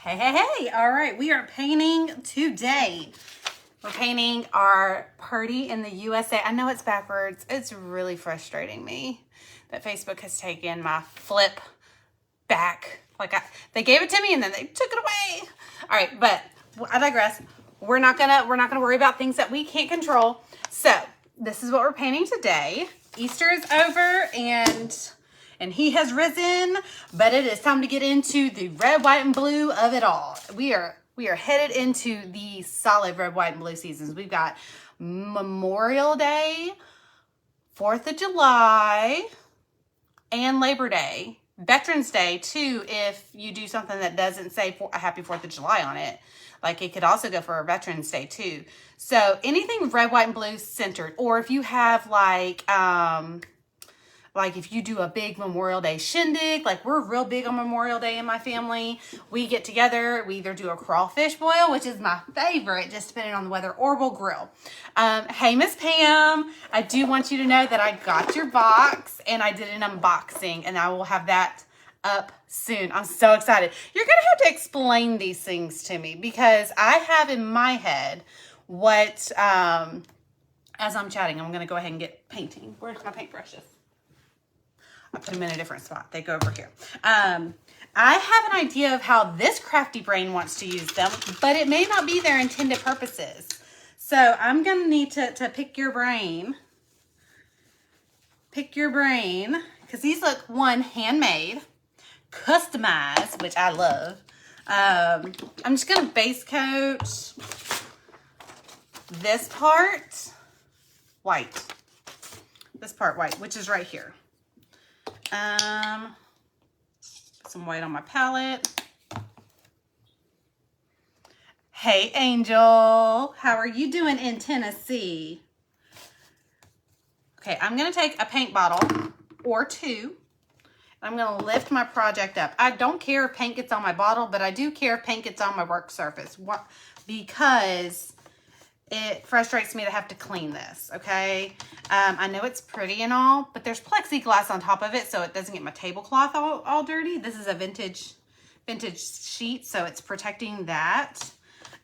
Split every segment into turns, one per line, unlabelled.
Hey, hey, hey. All right, we are painting today. We're painting our Party in the USA. I know it's backwards. It's really frustrating me that Facebook has taken my flip back. They gave it to me and then they took it away. All right, but I digress. We're not gonna worry about things that we can't control. So this is what we're painting today. Easter is over and he has risen, but it is time to get into the red, white, and blue of it all. We are headed into the solid red, white, and blue seasons. We've got Memorial Day, 4th of July, and Labor Day. Veterans Day, too, if you do something that doesn't say a Happy 4th of July on it. Like, it could also go for a Veterans Day, too. So, anything red, white, and blue centered. Or if you have, like if you do a big Memorial Day shindig, like we're real big on Memorial Day in my family. We get together, we either do a crawfish boil, which is my favorite, just depending on the weather, or we'll grill. Hey, Miss Pam, I do want you to know that I got your box and I did an unboxing and I will have that up soon. I'm so excited. You're going to have to explain these things to me because I have in my head what, as I'm chatting, I'm going to go ahead and get painting. Where's my paintbrushes? I put them in a different spot. They go over here. I have an idea of how this crafty brain wants to use them, but it may not be their intended purposes. So I'm going to need to pick your brain. Pick your brain. Because these look, one, handmade, customized, which I love. I'm just going to base coat this part white. This part white, which is right here. Put some white on my palette. Hey, Angel. How are you doing in Tennessee? Okay, I'm going to take a paint bottle or two. I'm going to lift my project up. I don't care if paint gets on my bottle, but I do care if paint gets on my work surface. Because it frustrates me to have to clean this, okay? I know it's pretty and all, but there's plexiglass on top of it so it doesn't get my tablecloth all dirty. This is a vintage sheet, so it's protecting that.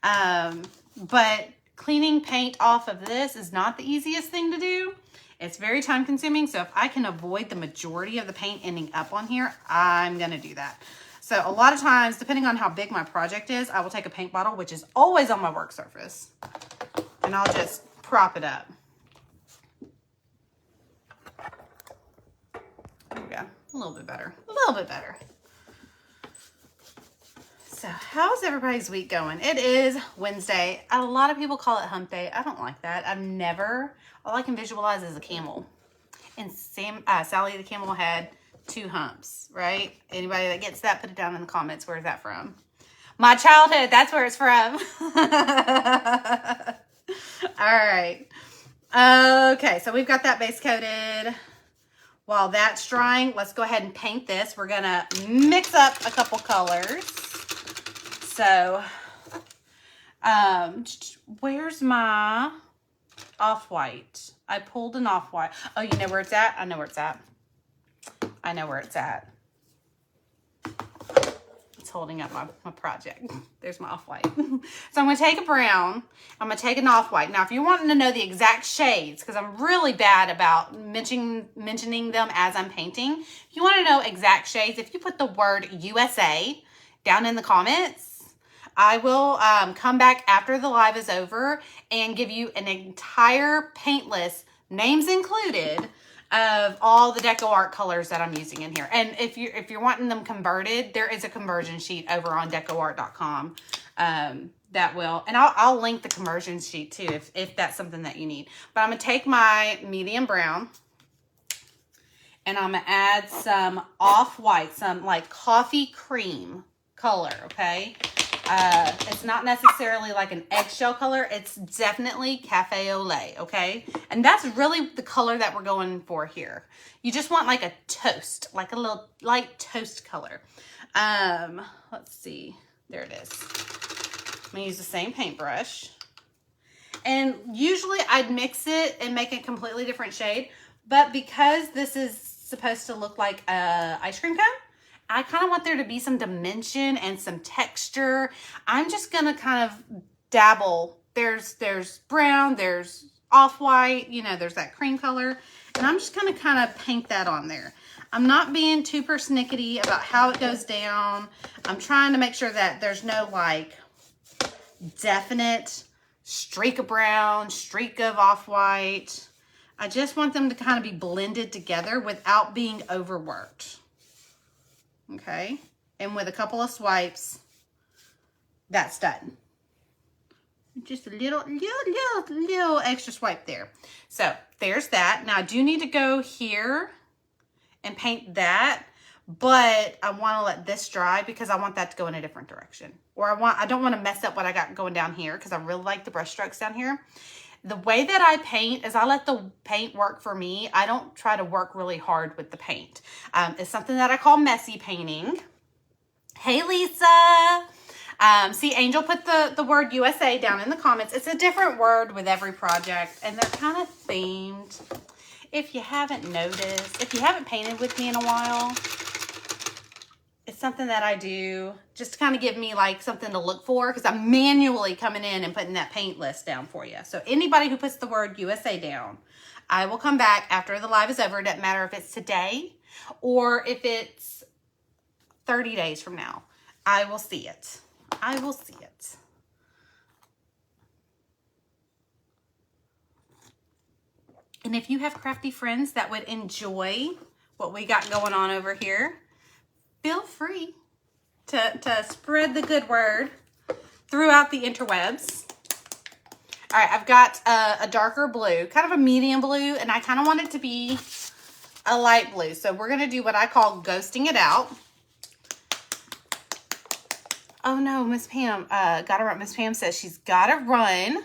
But cleaning paint off of this is not the easiest thing to do. It's very time consuming, so if I can avoid the majority of the paint ending up on here, I'm gonna do that. So a lot of times, depending on how big my project is, I will take a paint bottle, which is always on my work surface, and I'll just prop it up. There we go. A little bit better. A little bit better. So how's everybody's week going? It is Wednesday. A lot of people call it hump day. I don't like that. All I can visualize is a camel. And Sally the camel had 2 humps, right? Anybody that gets that, put it down in the comments. Where's that from? My childhood. That's where it's from. All right. Okay, so we've got that base coated. While that's drying, let's go ahead and paint this. We're gonna mix up a couple colors. So, where's my off-white? I pulled an off-white. Oh, you know where it's at? I know where it's at. I know where it's at. It's holding up my project. There's my off-white. So I'm going to take a brown. I'm going to take an off-white. Now, if you're wanting to know the exact shades, because I'm really bad about mentioning them as I'm painting. If you want to know exact shades, if you put the word USA down in the comments, I will come back after the live is over and give you an entire paint list, names included, of all the Deco Art colors that I'm using in here. And if you're wanting them converted, there is a conversion sheet over on decoart.com that will, and I'll link the conversion sheet too if that's something that you need. But I'm gonna take my medium brown and I'm gonna add some off-white, some like coffee cream color, okay? It's not necessarily like an eggshell color. It's definitely cafe au lait, okay? And that's really the color that we're going for here. You just want like a toast, like a little light toast color. Let's see. There it is. I'm going to use the same paintbrush. And usually I'd mix it and make a completely different shade. But because this is supposed to look like a ice cream cone, I kind of want there to be some dimension and some texture. I'm just going to kind of dabble. There's brown, there's off-white, you know, there's that cream color. And I'm just going to kind of paint that on there. I'm not being too persnickety about how it goes down. I'm trying to make sure that there's no like definite streak of brown, streak of off-white. I just want them to kind of be blended together without being overworked. Okay, and with a couple of swipes, that's done. Just a little extra swipe there. So there's that. Now I do need to go here and paint that, but I want to let this dry because I want that to go in a different direction. Or I don't want to mess up what I got going down here because I really like the brush strokes down here. The way that I paint is I let the paint work for me. I don't try to work really hard with the paint. It's something that I call messy painting. Hey, Lisa. See, Angel put the word USA down in the comments. It's a different word with every project, and they're kind of themed. If you haven't noticed, if you haven't painted with me in a while, it's something that I do just to kind of give me like something to look for because I'm manually coming in and putting that paint list down for you. So anybody who puts the word USA down, I will come back after the live is over. It doesn't matter if it's today or if it's 30 days from now. I will see it. I will see it. And if you have crafty friends that would enjoy what we got going on over here, feel free to spread the good word throughout the interwebs. All right, I've got a darker blue, kind of a medium blue, and I kind of want it to be a light blue. So we're going to do what I call ghosting it out. Oh no, Miss Pam, gotta run. Miss Pam says she's gotta run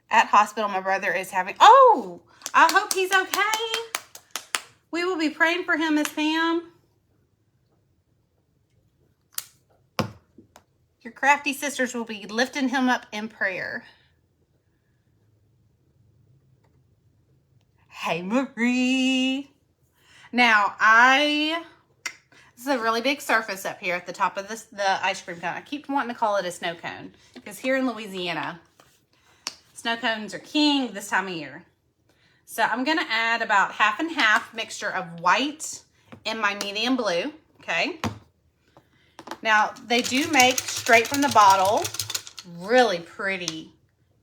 at hospital. My brother is having, oh, I hope he's okay. We will be praying for him, Miss Pam. Your crafty sisters will be lifting him up in prayer. Hey, Marie. Now, this is a really big surface up here at the top of the ice cream cone. I keep wanting to call it a snow cone because here in Louisiana, snow cones are king this time of year. So I'm going to add about half and half mixture of white and my medium blue, okay? Now, they do make straight from the bottle really pretty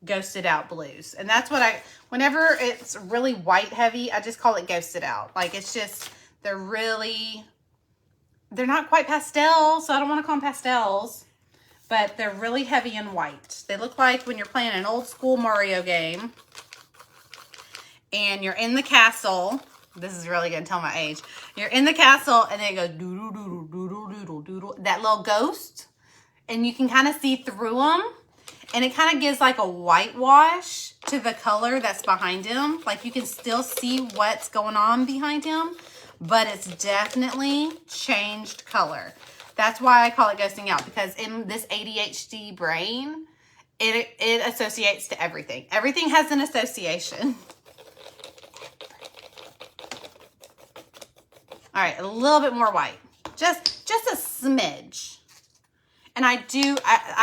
ghosted out blues. And that's what whenever it's really white heavy, I just call it ghosted out. Like it's just, they're not quite pastel, so I don't want to call them pastels, but they're really heavy in white. They look like when you're playing an old school Mario game and you're in the castle. This is really going to tell my age. You're in the castle and then it goes doodle, doodle, doodle, doodle, doodle. That little ghost. And you can kind of see through them. And it kind of gives like a whitewash to the color that's behind him. Like you can still see what's going on behind him. But it's definitely changed color. That's why I call it ghosting out. Because in this ADHD brain, it associates to everything. Everything has an association. All right, a little bit more white. Just a smidge. And I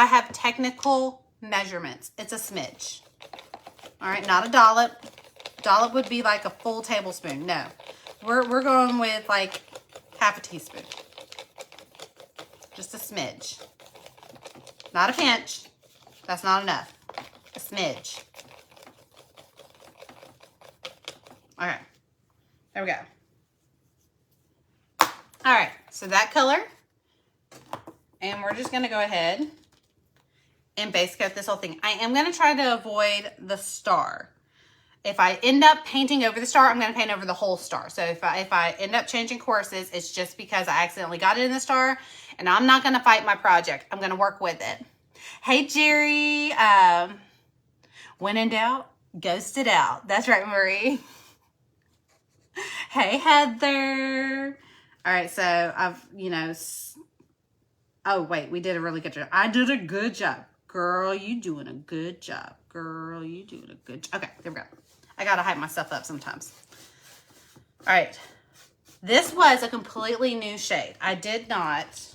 have technical measurements. It's a smidge. All right, not a dollop. Dollop would be like a full tablespoon. No, we're going with like half a teaspoon. Just a smidge. Not a pinch. That's not enough. A smidge. All right, there we go. All right, so that color, and we're just going to go ahead and base coat this whole thing. I am going to try to avoid the star. If I end up painting over the star, I'm going to paint over the whole star. So if I end up changing courses, it's just because I accidentally got it in the star, and I'm not going to fight my project. I'm going to work with it. Hey, Jerry. When in doubt, ghost it out. That's right, Marie. Hey, Heather. All right, so oh, wait, we did a really good job. I did a good job. Girl, you doing a good job. Girl, you doing a good job. Okay, there we go. I got to hype myself up sometimes. All right. This was a completely new shade. I did not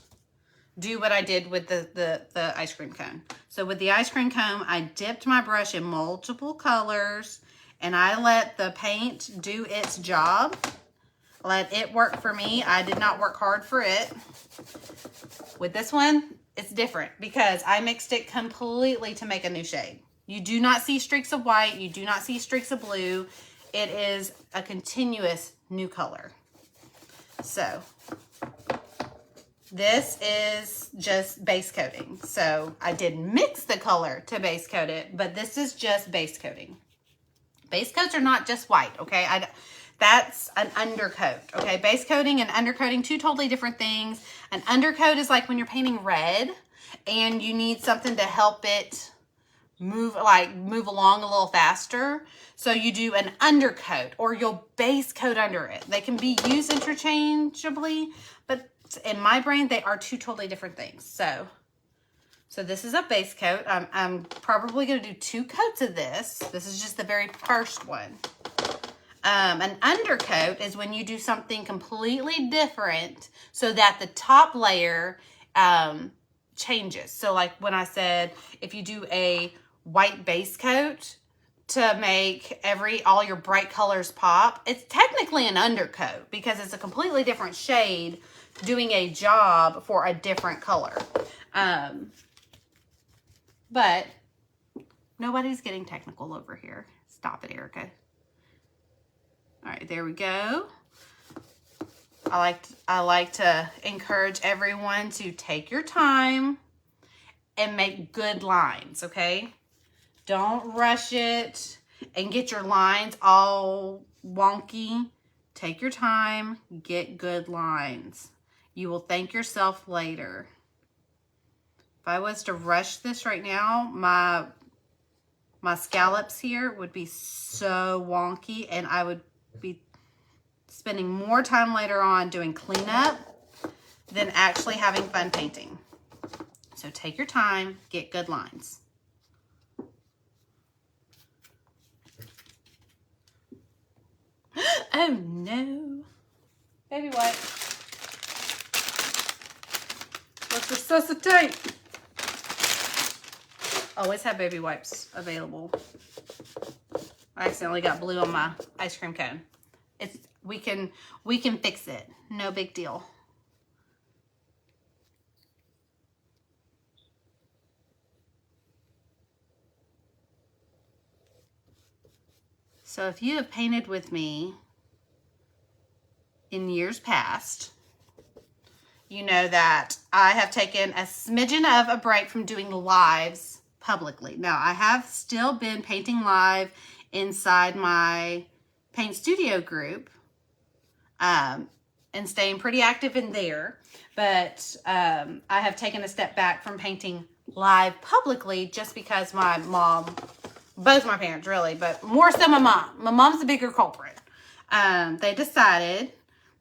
do what I did with the ice cream cone. So with the ice cream cone, I dipped my brush in multiple colors and I let the paint do its job. Let it work for me. I did not work hard for it. With this one, it's different because I mixed it completely to make a new shade. You do not see streaks of white. You do not see streaks of blue. It is a continuous new color. So this is just base coating. So I did mix the color to base coat it, but this is just base coating. Base coats are not just white, okay? That's an undercoat, okay? Base coating and undercoating, two totally different things. An undercoat is like when you're painting red and you need something to help it move along a little faster. So you do an undercoat or you'll base coat under it. They can be used interchangeably, but in my brain, they are two totally different things. So this is a base coat. I'm probably going to do 2 coats of this. This is just the very first one. An undercoat is when you do something completely different so that the top layer changes. So like when I said, if you do a white base coat to make all your bright colors pop, it's technically an undercoat because it's a completely different shade doing a job for a different color. But nobody's getting technical over here. Stop it, Erica. All right, there we go. I like to encourage everyone to take your time and make good lines, okay? Don't rush it and get your lines all wonky. Take your time, get good lines. You will thank yourself later. If I was to rush this right now, my scallops here would be so wonky and I would be spending more time later on doing cleanup than actually having fun painting. So take your time, get good lines. Oh no. Baby wipe. Let's resuscitate. Always have baby wipes available. I accidentally got blue on my ice cream cone. We can fix it. No big deal. So if you have painted with me in years past, you know that I have taken a smidgen of a break from doing lives publicly. Now, I have still been painting live inside my paint studio group and staying pretty active in there. But I have taken a step back from painting live publicly just because my mom, both my parents really, but more so my mom. My mom's the bigger culprit. They decided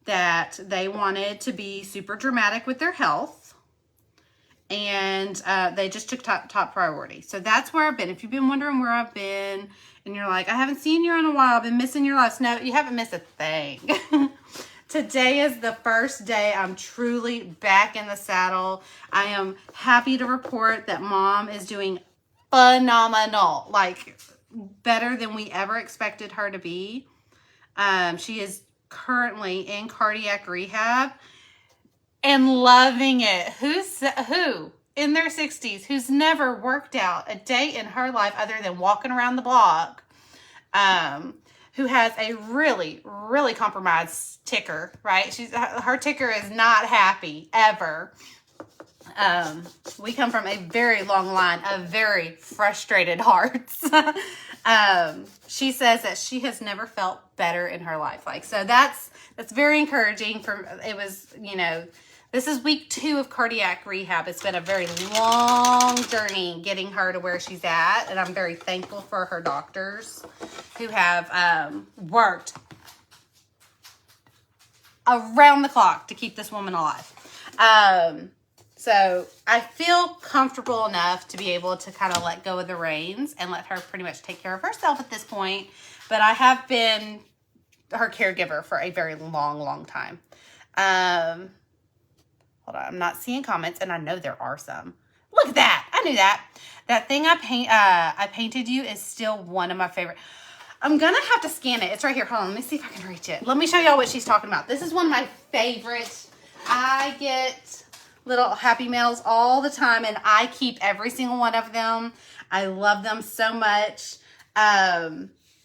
that they wanted to be super dramatic with their health, and they just took top priority. So that's where I've been. If you've been wondering where I've been and you're like, I haven't seen you in a while, I've been missing your lives. No, you haven't missed a thing. Today is the first day I'm truly back in the saddle. I am happy to report that Mom is doing phenomenal, like better than we ever expected her to be. She is currently in cardiac rehab and loving it. Who in their 60s who's never worked out a day in her life other than walking around the block, who has a really, really compromised ticker, right? Her ticker is not happy ever. We come from a very long line of very frustrated hearts. She says that she has never felt better in her life. So that's very encouraging. It was, this is week 2 of cardiac rehab. It's been a very long journey getting her to where she's at. And I'm very thankful for her doctors who have worked around the clock to keep this woman alive. So I feel comfortable enough to be able to kind of let go of the reins and let her pretty much take care of herself at this point. But I have been her caregiver for a very long time. Hold on, I'm not seeing comments, and I know there are some. Look at that. I knew that. That thing I painted you is still one of my favorite. I'm going to have to scan it. It's right here. Hold on. Let me see if I can reach it. Let me show y'all what she's talking about. This is one of my favorites. I get little Happy Meals all the time, and I keep every single one of them. I love them so much.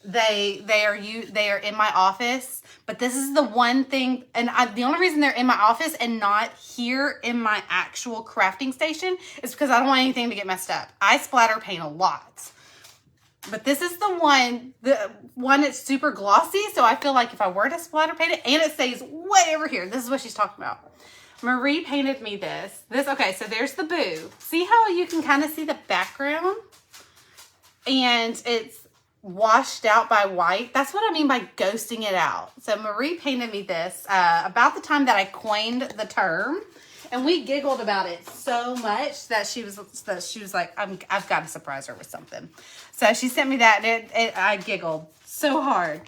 They are in my office, but this is the one thing, and the only reason they're in my office and not here in my actual crafting station is because I don't want anything to get messed up. I splatter paint a lot, but this is the one that's super glossy, so I feel like if I were to splatter paint it, and it stays way over here. This is what she's talking about. Marie painted me this. Okay, so there's the boo. See how you can kind of see the background? And it's washed out by white. That's what I mean by ghosting it out. So Marie painted me this about the time that I coined the term, and we giggled about it so much that she was like, I've got to surprise her with something. So she sent me that, and I giggled so hard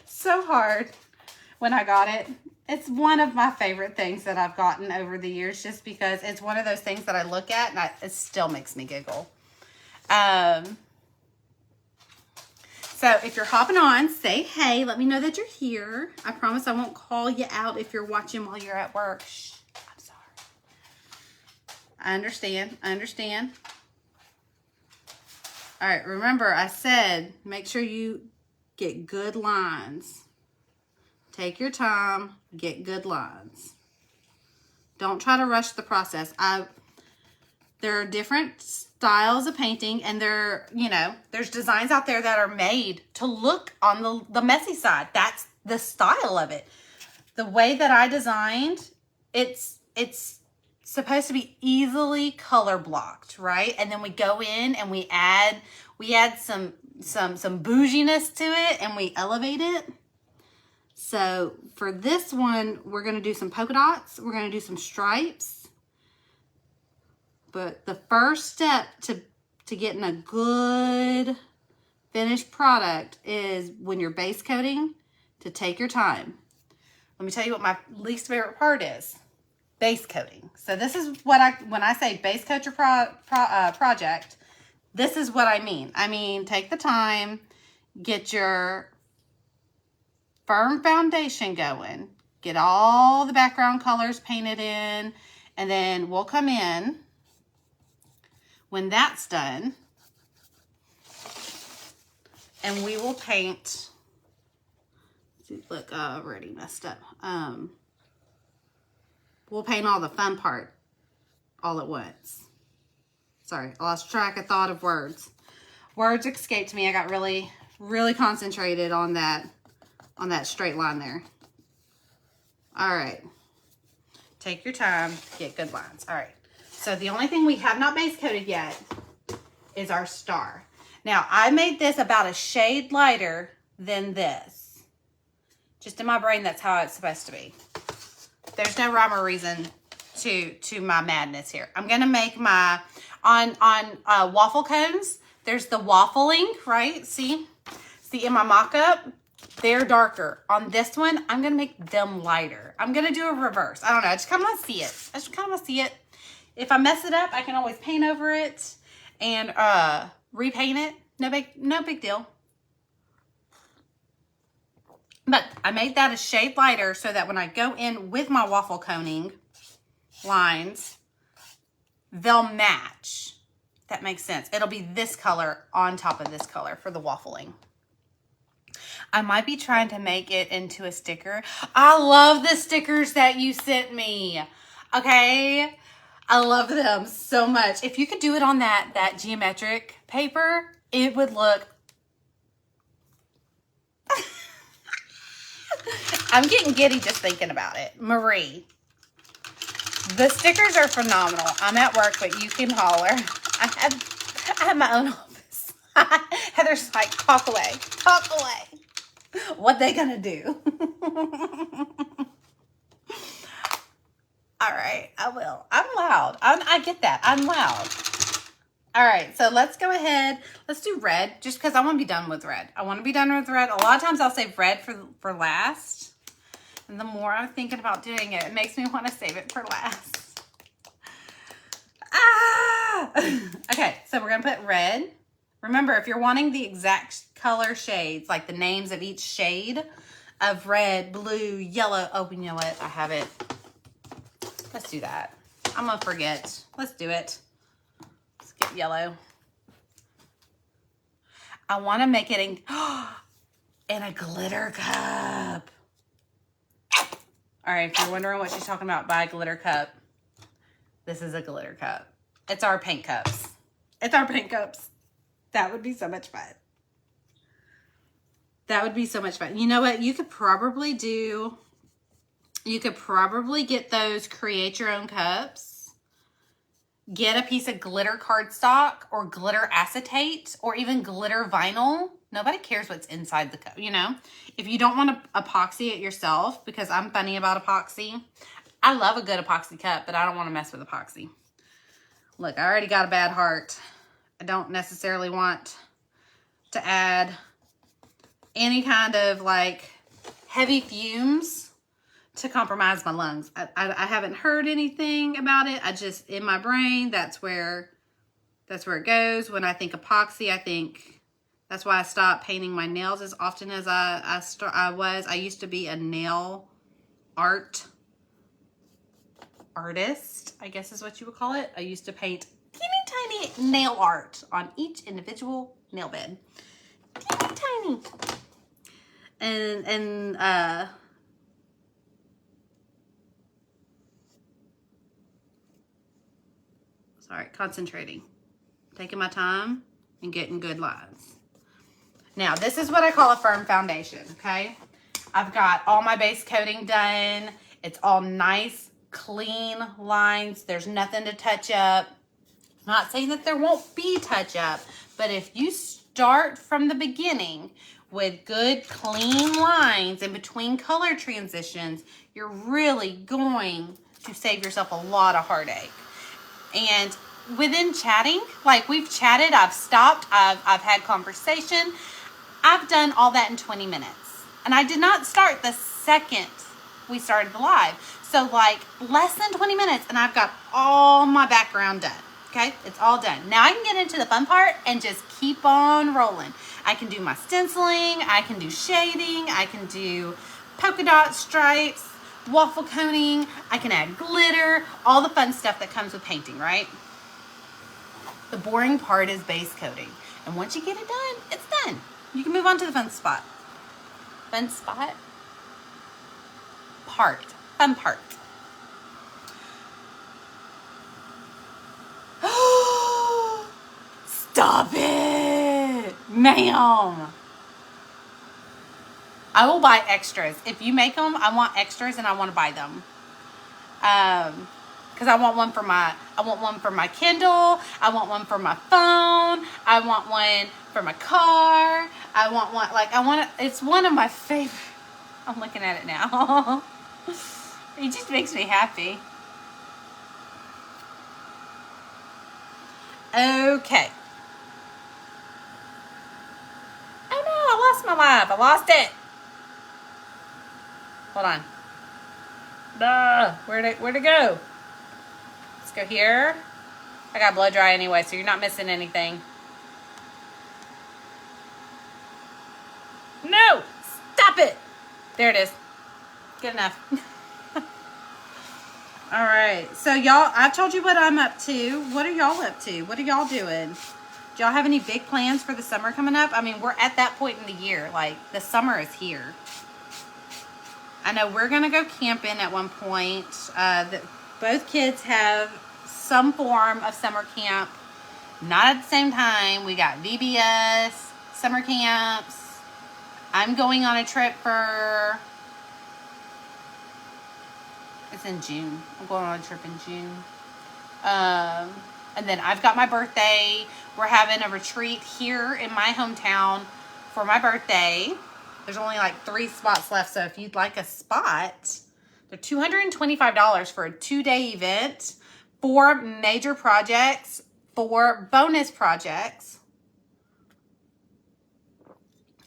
when I got it. It's one of my favorite things that I've gotten over the years, just because it's one of those things that I look at and it still makes me giggle. So if you're hopping on, say hey. Let me know that you're here. I promise I won't call you out if you're watching while you're at work. Shh, I'm sorry. I understand. All right, remember I said make sure you get good lines. Take your time, get good lines. Don't try to rush the process. There are different styles of painting, and there's designs out there that are made to look on the messy side. That's the style of it. The way that I designed, it's supposed to be easily color blocked, right? And then we go in and we add some bouginess to it, and we elevate it. So for this one, we're going to do some polka dots. We're going to do some stripes. But the first step to getting a good finished product is when you're base coating, to take your time. Let me tell you what my least favorite part is. Base coating. So this is what when I say base coat your project, this is what I mean. I mean, take the time, get your firm foundation going, get all the background colors painted in, and then we'll come in when that's done, and we will paint. Look, I already messed up. We'll paint all the fun part all at once. Sorry, I lost track of thought of words. Words escaped me. I got really concentrated on that straight line there. All right. Take your time, get good lines. All right. So the only thing we have not base coated yet is our star. Now, I made this about a shade lighter than this. Just in my brain, that's how it's supposed to be. There's no rhyme or reason to my madness here. I'm going to make my, on waffle cones, there's the waffling, right? See in my mock-up, they're darker. On this one, I'm going to make them lighter. I'm going to do a reverse. I don't know. I just kind of want to see it. If I mess it up, I can always paint over it and repaint it. No big deal. But I made that a shade lighter so that when I go in with my waffle coning lines, they'll match. That makes sense. It'll be this color on top of this color for the waffling. I might be trying to make it into a sticker. I love the stickers that you sent me. Okay? I love them so much. If you could do it on that geometric paper, it would look... I'm getting giddy just thinking about it. Marie, the stickers are phenomenal. I'm at work, but you can holler. I have my own office. Heather's like, talk away. What they gonna do? All right, I will. I'm loud. I get that. I'm loud. All right, so let's go ahead. Let's do red, just because I want to be done with red. I want to be done with red. A lot of times I'll save red for last. And the more I'm thinking about doing it, it makes me want to save it for last. Ah! Okay, so we're going to put red. Remember, if you're wanting the exact color shades, like the names of each shade of red, blue, yellow. Oh, you know what? I have it. Let's do that. I'm going to forget. Let's do it. Let's get yellow. I want to make it in a glitter cup. All right, if you're wondering what she's talking about, buy a glitter cup. This is a glitter cup. It's our paint cups. It's our paint cups. That would be so much fun. That would be so much fun. You know what? You could probably get those create your own cups. Get a piece of glitter cardstock or glitter acetate or even glitter vinyl. Nobody cares what's inside the cup, you know? If you don't want to epoxy it yourself, because I'm funny about epoxy. I love a good epoxy cup, but I don't want to mess with epoxy. Look, I already got a bad heart. I don't necessarily want to add any kind of like heavy fumes to compromise my lungs. I haven't heard anything about it. I just, in my brain, that's where it goes. When I think epoxy, I think, that's why I stopped painting my nails as often as I was. I used to be a nail artist, I guess is what you would call it. I used to paint teeny tiny nail art on each individual nail bed. Teeny tiny. And sorry, concentrating. Taking my time and getting good lines. Now, this is what I call a firm foundation, okay? I've got all my base coating done. It's all nice, clean lines. There's nothing to touch up. I'm not saying that there won't be touch up, but if you start from the beginning with good, clean lines in between color transitions, you're really going to save yourself a lot of heartache. And within chatting, like we've chatted, I've stopped, I've had conversation. I've done all that in 20 minutes. And I did not start the second we started the live. So like less than 20 minutes and I've got all my background done. Okay, it's all done. Now I can get into the fun part and just keep on rolling. I can do my stenciling, I can do shading, I can do polka dot stripes, waffle coning, I can add glitter, all the fun stuff that comes with painting, right? The boring part is base coating. And once you get it done, it's done. You can move on to the fun spot. Fun spot? Part. Fun part. Stop it, ma'am. I will buy extras. If you make them, I want extras and I want to buy them. Because I want one for my Kindle. I want one for my phone. I want one for my car. It's one of my favorite. I'm looking at it now. It just makes me happy. Okay. Oh no, I lost my live. I lost it. Hold on. Where'd it go? Let's go here. I got blow dry anyway, so you're not missing anything. No! Stop it! There it is. Good enough. All right. So y'all, I've told you what I'm up to. What are y'all up to? What are y'all doing? Do y'all have any big plans for the summer coming up? I mean, we're at that point in the year. Like, the summer is here. I know we're going to go camping at one point. Both kids have some form of summer camp. Not at the same time. We got VBS, summer camps. I'm going on a trip for... It's in June. I'm going on a trip in June. And then I've got my birthday. We're having a retreat here in my hometown for my birthday. There's only like 3 spots left. So if you'd like a spot, they're $225 for a 2-day event. 4 major projects, For bonus projects,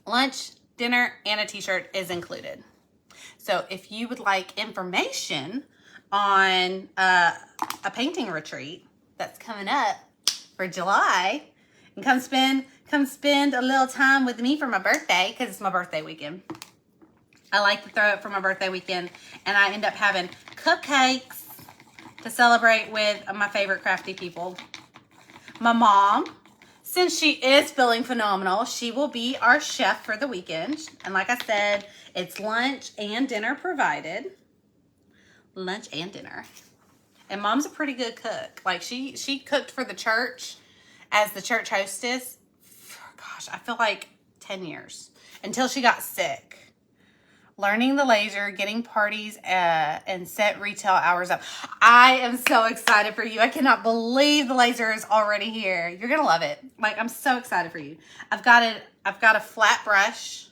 lunch, dinner, and a t-shirt is included. So if you would like information on a painting retreat that's coming up for July, and come spend a little time with me for my birthday, because it's my birthday weekend. I like to throw it for my birthday weekend, and I end up having cupcakes to celebrate with my favorite crafty people. My mom, since she is feeling phenomenal, she will be our chef for the weekend. And like I said, it's lunch and dinner provided. Lunch and dinner. And Mom's a pretty good cook. Like she cooked for the church as the church hostess for, gosh, I feel like 10 years. Until she got sick. Learning the laser, getting parties and set retail hours up. I am so excited for you. I cannot believe the laser is already here. You're gonna love it. Like, I'm so excited for you. I've got a flat brush.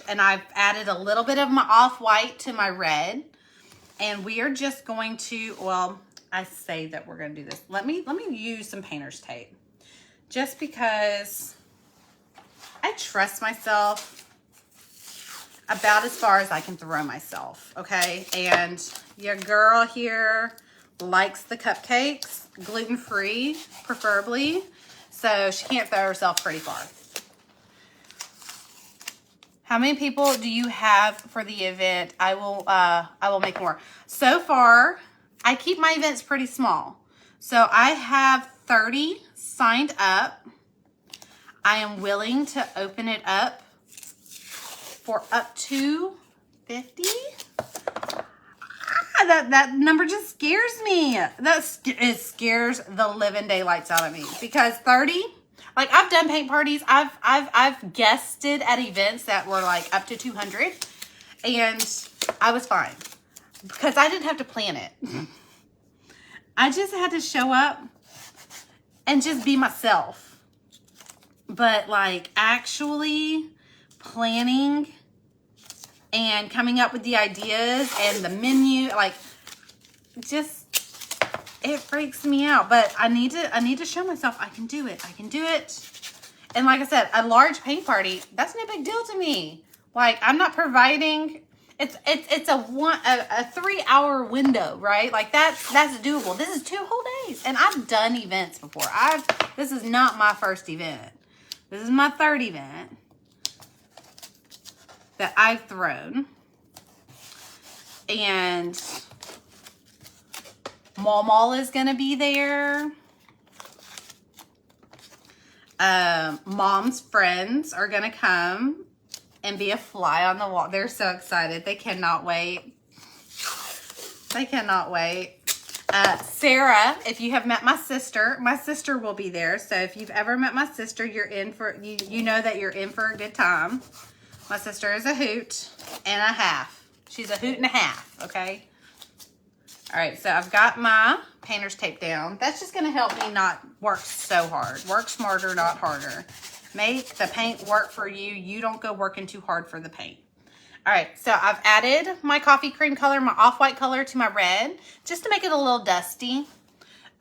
And I've added a little bit of my off-white to my red. And we are just going to, well, I say that we're gonna do this. Let me use some painter's tape. Just because I trust myself about as far as I can throw myself, okay? And your girl here likes the cupcakes, gluten-free, preferably, so she can't throw herself pretty far. How many people do you have for the event? I will make more. So far, I keep my events pretty small. So I have 30 signed up. I am willing to open it up for up to 50. That number just scares me. It scares the living daylights out of me, because 30, like, I've done paint parties. I've guested at events that were like up to 200, and I was fine because I didn't have to plan it. I just had to show up and just be myself. But like actually planning and coming up with the ideas and the menu, like, just, it freaks me out. But I need to show myself I can do it. I can do it. And like I said, a large paint party, that's no big deal to me. Like, I'm not providing, it's a 3-hour window, right? Like, that's doable. This is 2 whole days. And I've done events before. This is not my first event. This is my 3rd event that I've thrown. And Mall is gonna be there. Mom's friends are gonna come and be a fly on the wall. They're so excited. They cannot wait. They cannot wait. Sarah, if you have met my sister will be there. So if you've ever met my sister, you're in for, you know that you're in for a good time. My sister is a hoot and a half. She's a hoot and a half, okay? All right, so I've got my painter's tape down. That's just gonna help me not work so hard. Work smarter, not harder. Make the paint work for you. You don't go working too hard for the paint. All right, so I've added my coffee cream color, my off-white color to my red, just to make it a little dusty.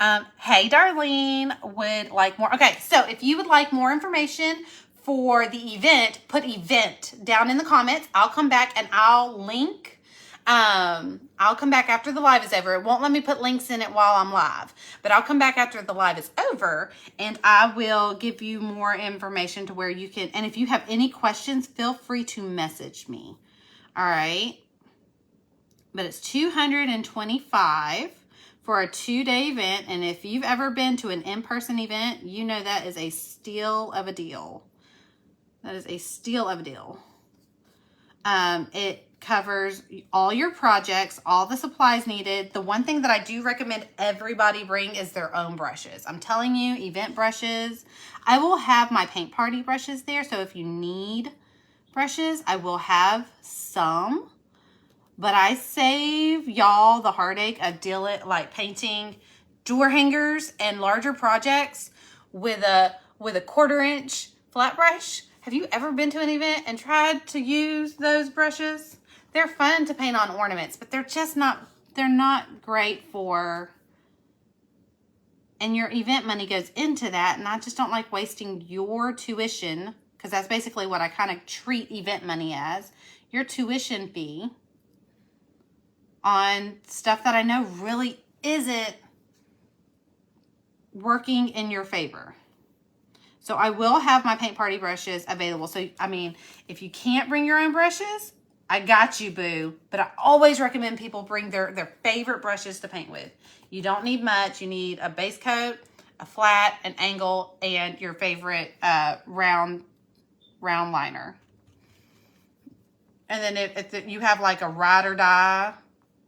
Hey, Darlene, would like more. Okay, so if you would like more information for the event, put event down in the comments. I'll come back and I'll link. I'll come back after the live is over. It won't let me put links in it while I'm live, but I'll come back after the live is over and I will give you more information to where you can, and if you have any questions, feel free to message me. All right. But it's $225 for a 2-day event. And if you've ever been to an in-person event, you know that is a steal of a deal. That is a steal of a deal. It covers all your projects, all the supplies needed. The one thing that I do recommend everybody bring is their own brushes. I'm telling you, event brushes. I will have my paint party brushes there. So if you need brushes, I will have some. But I save y'all the heartache of painting door hangers and larger projects with a 1/4-inch flat brush. Have you ever been to an event and tried to use those brushes? They're fun to paint on ornaments, but they're just not, they're not great for and your event money goes into that. And I just don't like wasting your tuition, because that's basically what I kind of treat event money as, your tuition fee on stuff that I know really isn't working in your favor. So I will have my paint party brushes available. So, I mean, if you can't bring your own brushes, I got you, boo. But I always recommend people bring their favorite brushes to paint with. You don't need much. You need a base coat, a flat, an angle, and your favorite round liner. And then if you have like a ride or die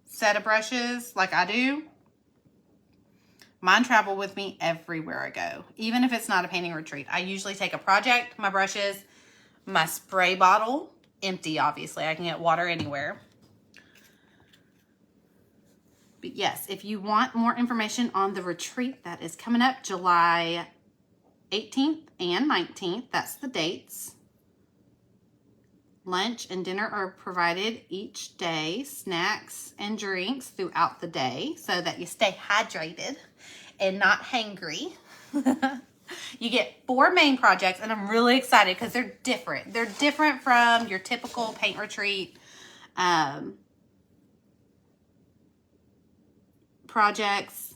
set of brushes like I do, mine travel with me everywhere I go, even if it's not a painting retreat. I usually take a project, my brushes, my spray bottle, empty obviously. I can get water anywhere. But yes, if you want more information on the retreat that is coming up July 18th and 19th, that's the dates. Lunch and dinner are provided each day, snacks and drinks throughout the day so that you stay hydrated and not hangry. You get 4 main projects, and I'm really excited because they're different. They're different from your typical paint retreat projects.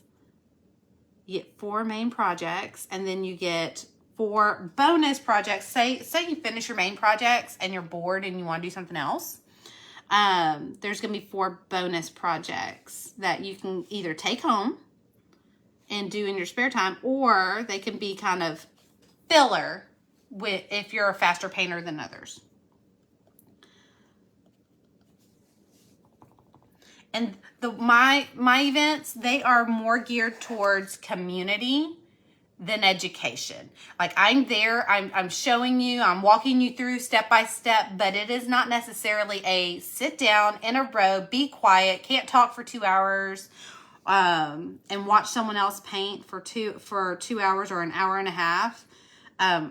You get 4 main projects, and then you get 4 bonus projects. Say you finish your main projects and you're bored and you want to do something else. There's going to be 4 bonus projects that you can either take home and do in your spare time, or they can be kind of filler if you're a faster painter than others. And my events, they are more geared towards community than education. Like I'm there, I'm showing you, I'm walking you through step by step, but it is not necessarily a sit down in a row, be quiet, can't talk for 2 hours, and watch someone else paint for 2 hours or an hour and a half.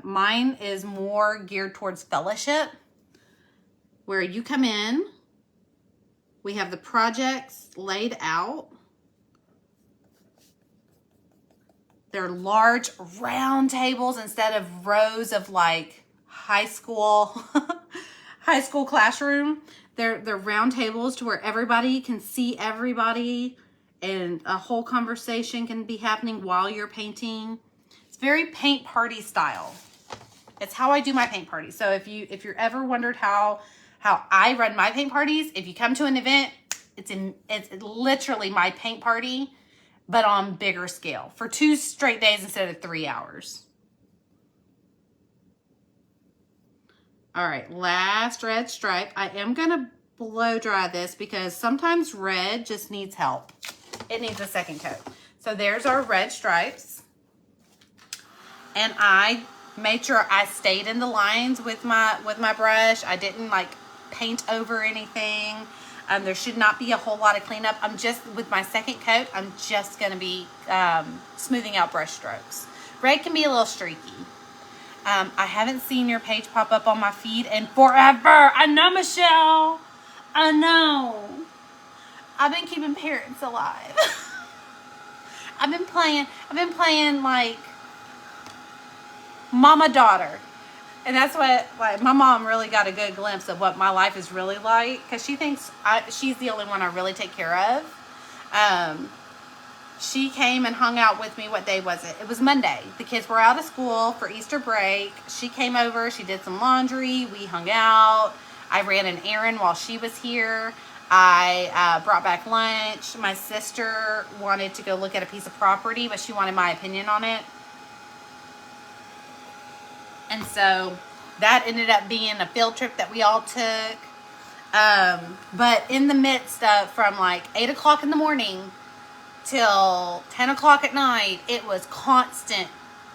Mine is more geared towards fellowship, where you come in, we have the projects laid out. They're large round tables instead of rows of like high school classroom. They're round tables to where everybody can see everybody, and a whole conversation can be happening while you're painting. It's very paint party style. It's how I do my paint parties. So if you're ever wondered how I run my paint parties, if you come to an event, it's literally my paint party, but on bigger scale for 2 straight days instead of 3 hours. All right, last red stripe. I am gonna blow dry this because sometimes red just needs help. It needs a second coat. So there's our red stripes. And I made sure I stayed in the lines with my brush. I didn't like paint over anything. There should not be a whole lot of cleanup. I'm just, with my second coat, I'm just going to be smoothing out brush strokes. Red can be a little streaky. I haven't seen your page pop up on my feed in forever. I know, Michelle. I know. I've been keeping parents alive. I've been playing like mama daughter. And that's what, like, my mom really got a good glimpse of what my life is really like, because she thinks she's the only one I really take care of. She came and hung out with me. What day was it? It was Monday. The kids were out of school for Easter break. She came over. She did some laundry. We hung out. I ran an errand while she was here. I brought back lunch. My sister wanted to go look at a piece of property, but she wanted my opinion on it. And so that ended up being a field trip that we all took. But in the midst of, from like 8 o'clock in the morning till 10 o'clock at night, it was constant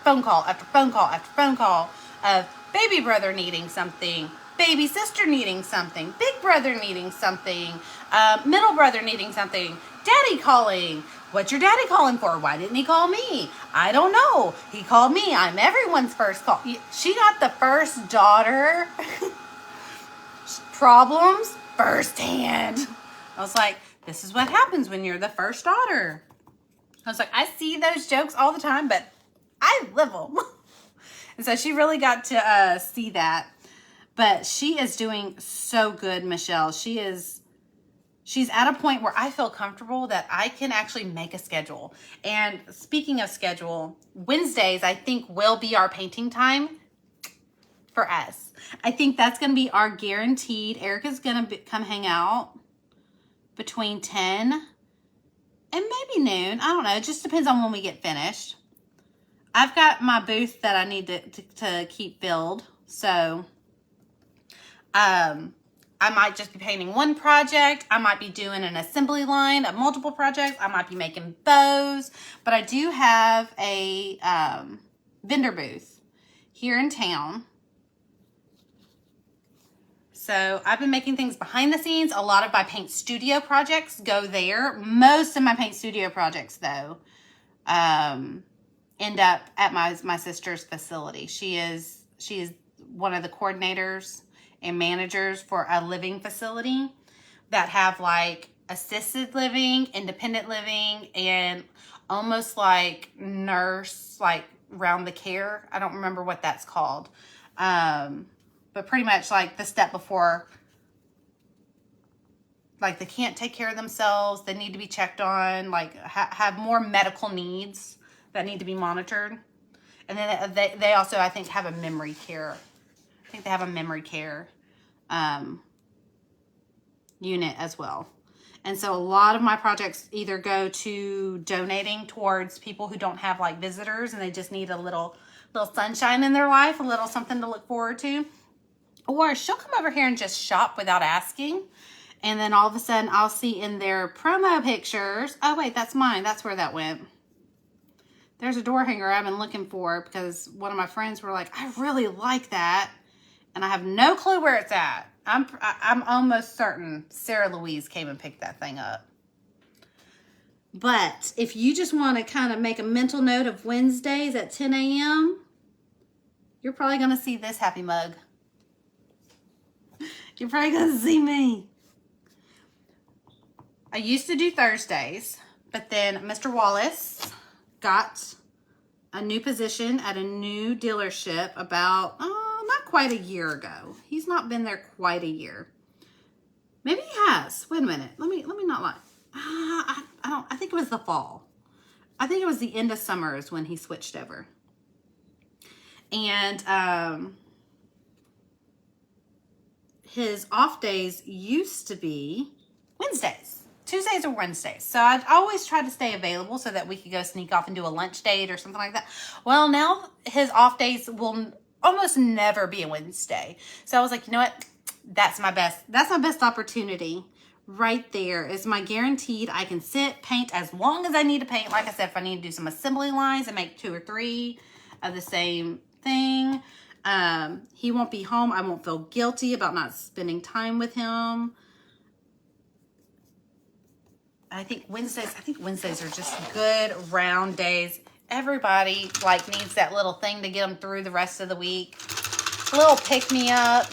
phone call after phone call after phone call of baby brother needing something, baby sister needing something, big brother needing something, middle brother needing something, daddy calling. What's your daddy calling for? Why didn't he call me? I don't know. He called me. I'm everyone's first call. She got the first daughter problems firsthand. I was like, this is what happens when you're the first daughter. I was like, I see those jokes all the time, but I live them. And so she really got to see that. But she is doing so good, Michelle. She's at a point where I feel comfortable that I can actually make a schedule. And speaking of schedule, Wednesdays, I think, will be our painting time for us. I think that's going to be our guaranteed. Erica's going to come hang out between 10 and maybe noon. I don't know. It just depends on when we get finished. I've got my booth that I need to keep filled. So, I might just be painting one project. I might be doing an assembly line of multiple projects. I might be making bows. But I do have a vendor booth here in town. So I've been making things behind the scenes. A lot of my paint studio projects go there. Most of my paint studio projects, though, end up at my sister's facility. She is one of the coordinators and managers for a living facility that have like assisted living, independent living, and almost like nurse, like round the care. I don't remember what that's called. But pretty much like the step before, like they can't take care of themselves. They need to be checked on, like have more medical needs that need to be monitored. And then they also, I think, have a memory care. I think they have a memory care unit as well. And so a lot of my projects either go to donating towards people who don't have like visitors and they just need a little sunshine in their life, a little something to look forward to. Or she'll come over here and just shop without asking. And then all of a sudden I'll see in their promo pictures, oh wait, that's mine. That's where that went. There's a door hanger I've been looking for because one of my friends were like, I really like that. And I have no clue where it's at. I'm almost certain Sarah Louise came and picked that thing up. But if you just want to kind of make a mental note of Wednesdays at 10 a.m., you're probably going to see this happy mug. You're probably going to see me. I used to do Thursdays, but then Mr. Wallace got a new position at a new dealership about, not quite a year ago. He's not been there quite a year. Maybe he has. Wait a minute. Let me not lie. I think it was the fall. I think it was the end of summer is when he switched over. And his off days used to be Wednesdays. Tuesdays or Wednesdays. So I'd always try to stay available so that we could go sneak off and do a lunch date or something like that. Well, now his off days will almost never be a Wednesday. So I was like, you know what? That's my best opportunity right there is my guaranteed. I can sit, paint as long as I need to paint. Like I said, if I need to do some assembly lines and make 2 or 3 of the same thing, he won't be home. I won't feel guilty about not spending time with him. I think Wednesdays are just good round days. Everybody like needs that little thing to get them through the rest of the week. A little pick me up.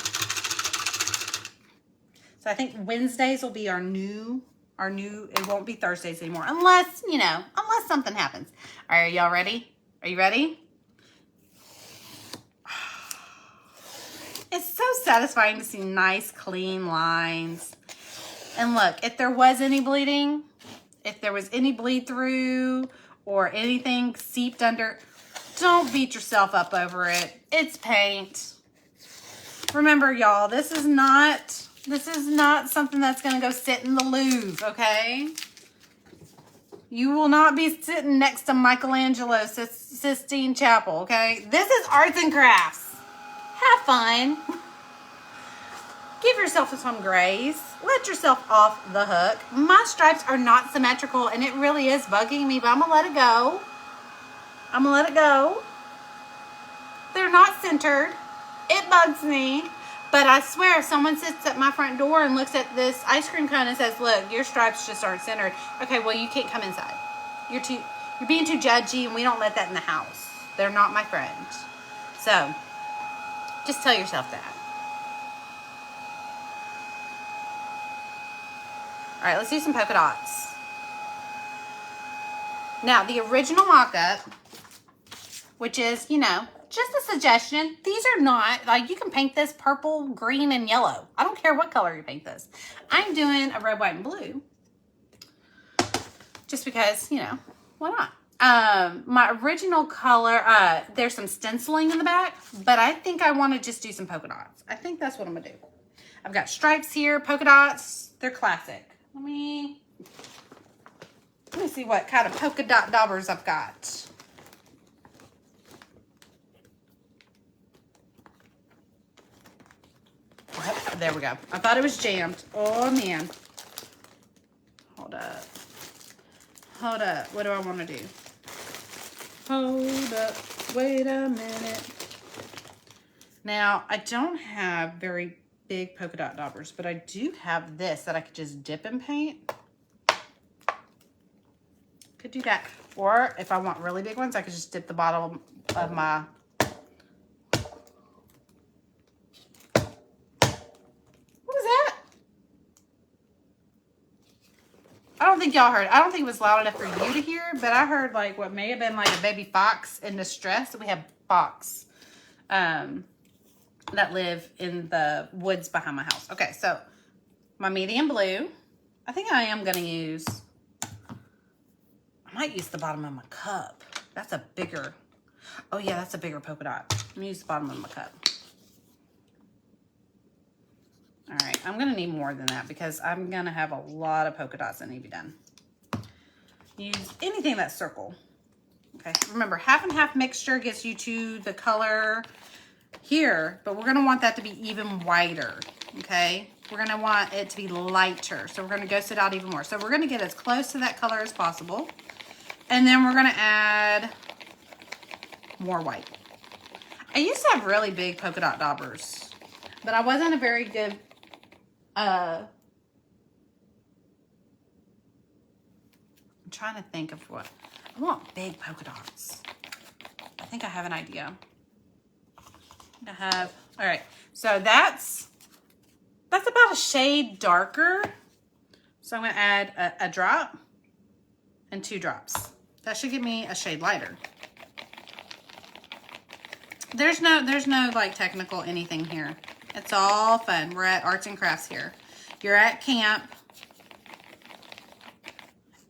So I think Wednesdays will be our new, it won't be Thursdays anymore. Unless something happens. All right, are y'all ready? Are you ready? It's so satisfying to see nice, clean lines. And look, if there was any bleeding, if there was any bleed through or anything seeped under, don't beat yourself up over it. It's paint. Remember, y'all, this is not something that's going to go sit in the Louvre, okay? You will not be sitting next to Michelangelo Sistine Chapel, okay? This is arts and crafts. Have fun. Give yourself some grace. Let yourself off the hook. My stripes are not symmetrical, and it really is bugging me, but I'm going to let it go. I'm going to let it go. They're not centered. It bugs me. But I swear, if someone sits at my front door and looks at this ice cream cone and says, look, your stripes just aren't centered. Okay, well, you can't come inside. You're being too judgy, and we don't let that in the house. They're not my friend. So, just tell yourself that. All right, let's do some polka dots. Now, the original mock-up, which is, you know, just a suggestion. These are not, like, you can paint this purple, green, and yellow. I don't care what color you paint this. I'm doing a red, white, and blue. Just because, you know, why not? My original color, there's some stenciling in the back, but I think I want to just do some polka dots. I think that's what I'm going to do. I've got stripes here, polka dots. They're classic. Let me see what kind of polka dot daubers I've got. Oh, there we go. I thought it was jammed. Oh, man. Hold up. Hold up. What do I want to do? Hold up. Wait a minute. Now, I don't have very big polka dot daubers, but I do have this that I could just dip and paint. Could do that. Or if I want really big ones, I could just dip the bottom of my... What was that? I don't think y'all heard. I don't think it was loud enough for you to hear, but I heard like what may have been like a baby fox in distress. We have fox that live in the woods behind my house. Okay, so my medium blue. I think I am going to use... I might use the bottom of my cup. That's a bigger... Oh, yeah, that's a bigger polka dot. I'm going to use the bottom of my cup. All right, I'm going to need more than that because I'm going to have a lot of polka dots that need to be done. Use anything that's circle. Okay, remember, half and half mixture gets you to the color here, but we're going to want that to be even whiter, okay? We're going to want it to be lighter, so we're going to ghost it out even more. So we're going to get as close to that color as possible, and then we're going to add more white. I used to have really big polka dot daubers, but I wasn't a very good I'm trying to think of what I want. Big polka dots. I think I have an idea. All right, so that's about a shade darker. So I'm going to add a drop and 2 drops. That should give me a shade lighter. There's no like technical anything here. It's all fun. We're at arts and crafts here. You're at camp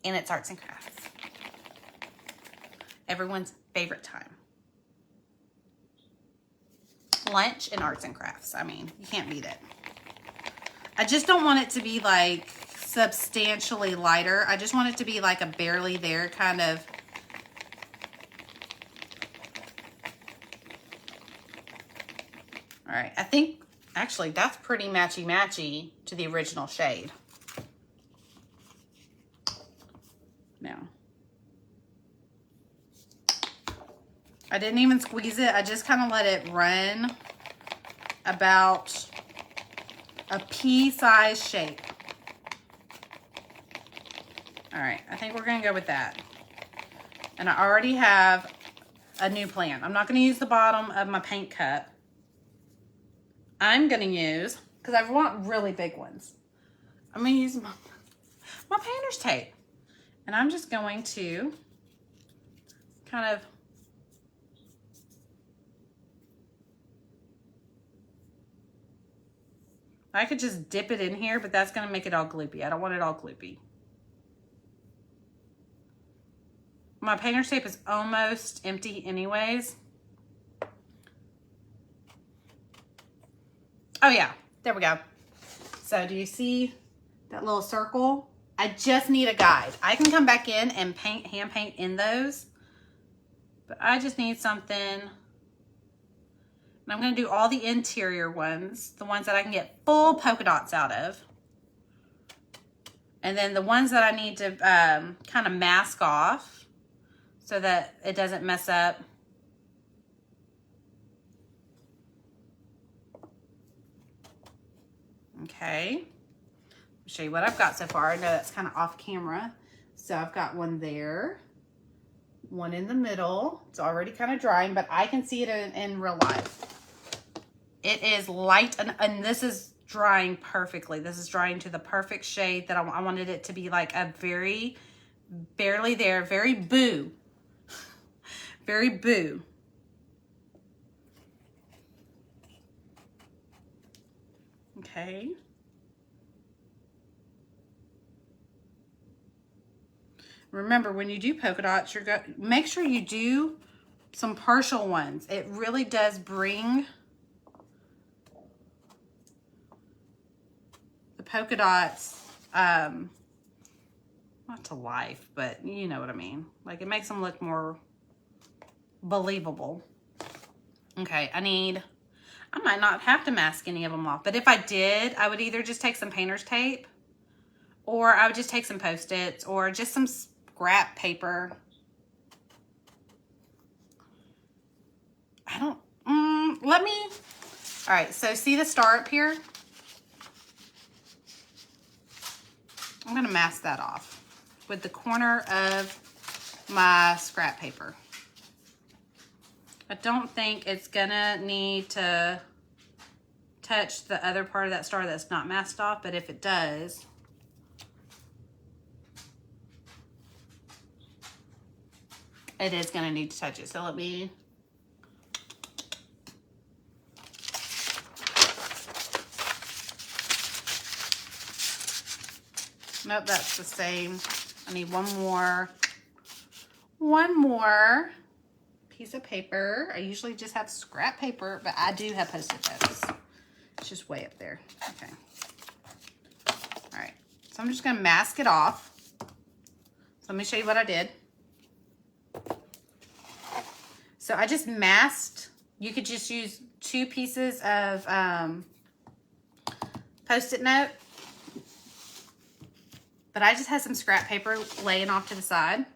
and it's arts and crafts. Everyone's favorite time. Lunch and arts and crafts. I mean, you can't beat it. I just don't want it to be like substantially lighter. I just want it to be like a barely there kind of. All right, I think actually that's pretty matchy-matchy to the original shade. Now, I didn't even squeeze it. I just kind of let it run about a pea-sized shape. All right, I think we're gonna go with that. And I already have a new plan. I'm not gonna use the bottom of my paint cup. I'm gonna use, because I want really big ones, I'm gonna use my painter's tape. And I'm just going to kind of I could just dip it in here, but that's gonna make it all gloopy. I don't want it all gloopy. My painter's tape is almost empty anyways. Oh yeah, there we go. So do you see that little circle? I just need a guide. I can come back in and hand paint in those, but I just need something. And I'm gonna do all the interior ones, the ones that I can get full polka dots out of. And then the ones that I need to kind of mask off so that it doesn't mess up. Okay, I'll show you what I've got so far. I know that's kind of off camera. So I've got one there, one in the middle. It's already kind of drying, but I can see it in real life. It is light, and this is drying perfectly. This is drying to the perfect shade that I wanted it to be, like a very, barely there, very boo. Very boo. Okay. Remember, when you do polka dots, make sure you do some partial ones. It really does bring the polka dots, not to life, but you know what I mean. Like, it makes them look more believable. Okay, I might not have to mask any of them off, but if I did, I would either just take some painter's tape, or I would just take some Post-its, or just some scrap paper. All right, so see the star up here? I'm gonna mask that off with the corner of my scrap paper. I don't think it's gonna need to touch the other part of that star that's not masked off, but if it does, it is gonna need to touch it. So let me, nope, that's the same. I need one more piece of paper. I usually just have scrap paper, but I do have Post-it notes. It's just way up there. Okay. All right. So I'm just going to mask it off. So let me show you what I did. So I just masked. You could just use 2 pieces of Post-it note. But I just had some scrap paper laying off to the side.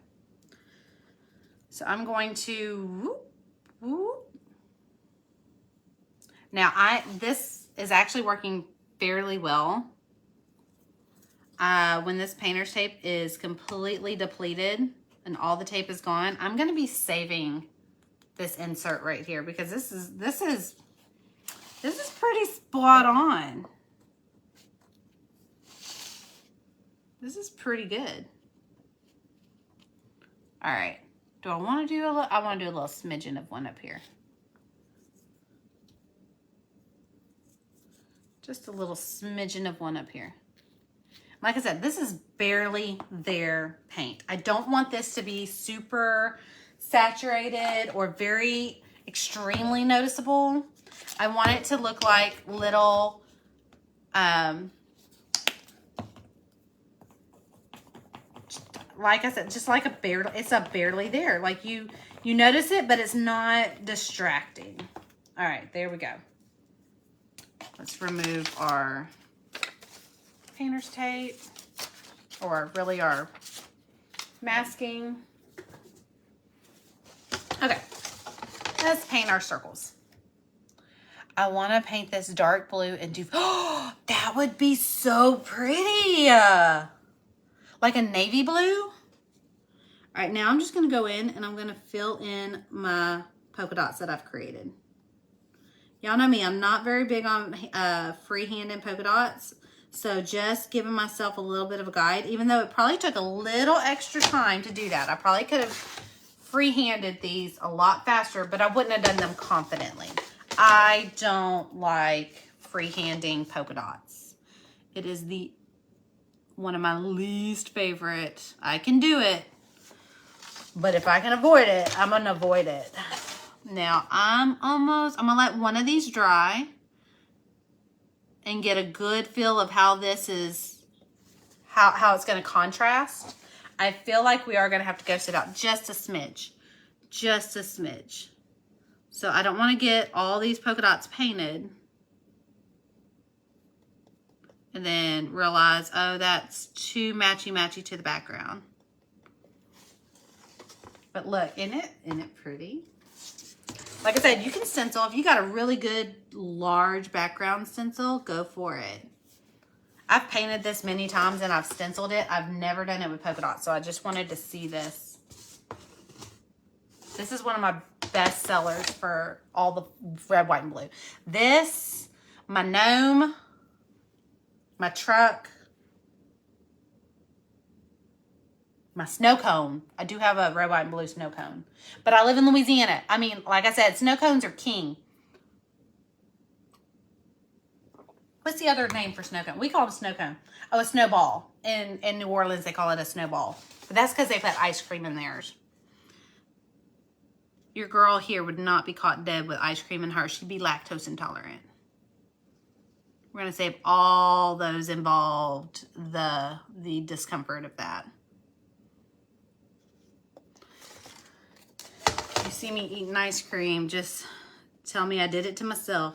So I'm going to whoop, whoop. Now this is actually working fairly well. When this painter's tape is completely depleted and all the tape is gone, I'm going to be saving this insert right here because this is pretty spot on. This is pretty good. All right. Do I want to do I want to do a little smidgen of one up here. Just a little smidgen of one up here. Like I said, this is barely their paint. I don't want this to be super saturated or very extremely noticeable. I want it to look like little, like I said, just like it's a barely there. Like you notice it, but it's not distracting. All right, there we go. Let's remove our painter's tape, or really our masking. Okay, let's paint our circles. I want to paint this dark blue and do, oh, that would be so pretty. Like a navy blue. All right, now I'm just going to go in and I'm going to fill in my polka dots that I've created. Y'all know me, I'm not very big on freehand and polka dots. So just giving myself a little bit of a guide, even though it probably took a little extra time to do that. I probably could have free-handed these a lot faster, but I wouldn't have done them confidently. I don't like free-handing polka dots. It is one of my least favorite. I can do it, but if I can avoid it, I'm gonna avoid it. Now I'm gonna let one of these dry and get a good feel of how this is, how it's gonna contrast. I feel like we are gonna have to ghost it out just a smidge, just a smidge. So I don't wanna get all these polka dots painted and then realize, oh, that's too matchy-matchy to the background. But look, isn't it pretty? Like I said, you can stencil. If you got a really good large background stencil, go for it. I've painted this many times and I've stenciled it. I've never done it with polka dots, so I just wanted to see this. This is one of my best sellers for all the red, white, and blue. This, my gnome, my truck, My snow cone. I do have a red, white, and blue snow cone. But I live in Louisiana. I mean, like I said, snow cones are king. What's the other name for snow cone? We call it a snow cone. Oh, a snowball. In New Orleans, they call it a snowball. But that's because they put ice cream in theirs. Your girl here would not be caught dead with ice cream in her. She'd be lactose intolerant. We're going to save all those involved, the discomfort of that. You see me eating ice cream, just tell me I did it to myself.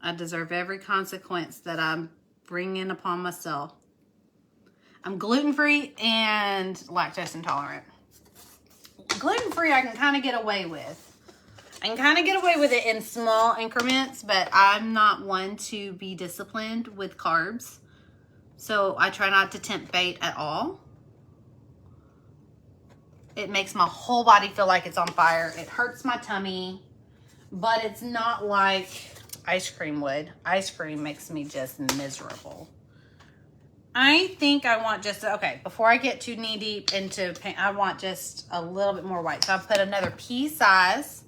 I deserve every consequence that I'm bringing upon myself. I'm gluten-free and lactose intolerant. Gluten-free I can kind of get away with. I can kind of get away with it in small increments, but I'm not one to be disciplined with carbs. So I try not to tempt fate at all. It makes my whole body feel like it's on fire. It hurts my tummy, but it's not like ice cream would. Ice cream makes me just miserable. I think I want just, okay, before I get too knee deep into paint, I want just a little bit more white. So I'll put another pea size.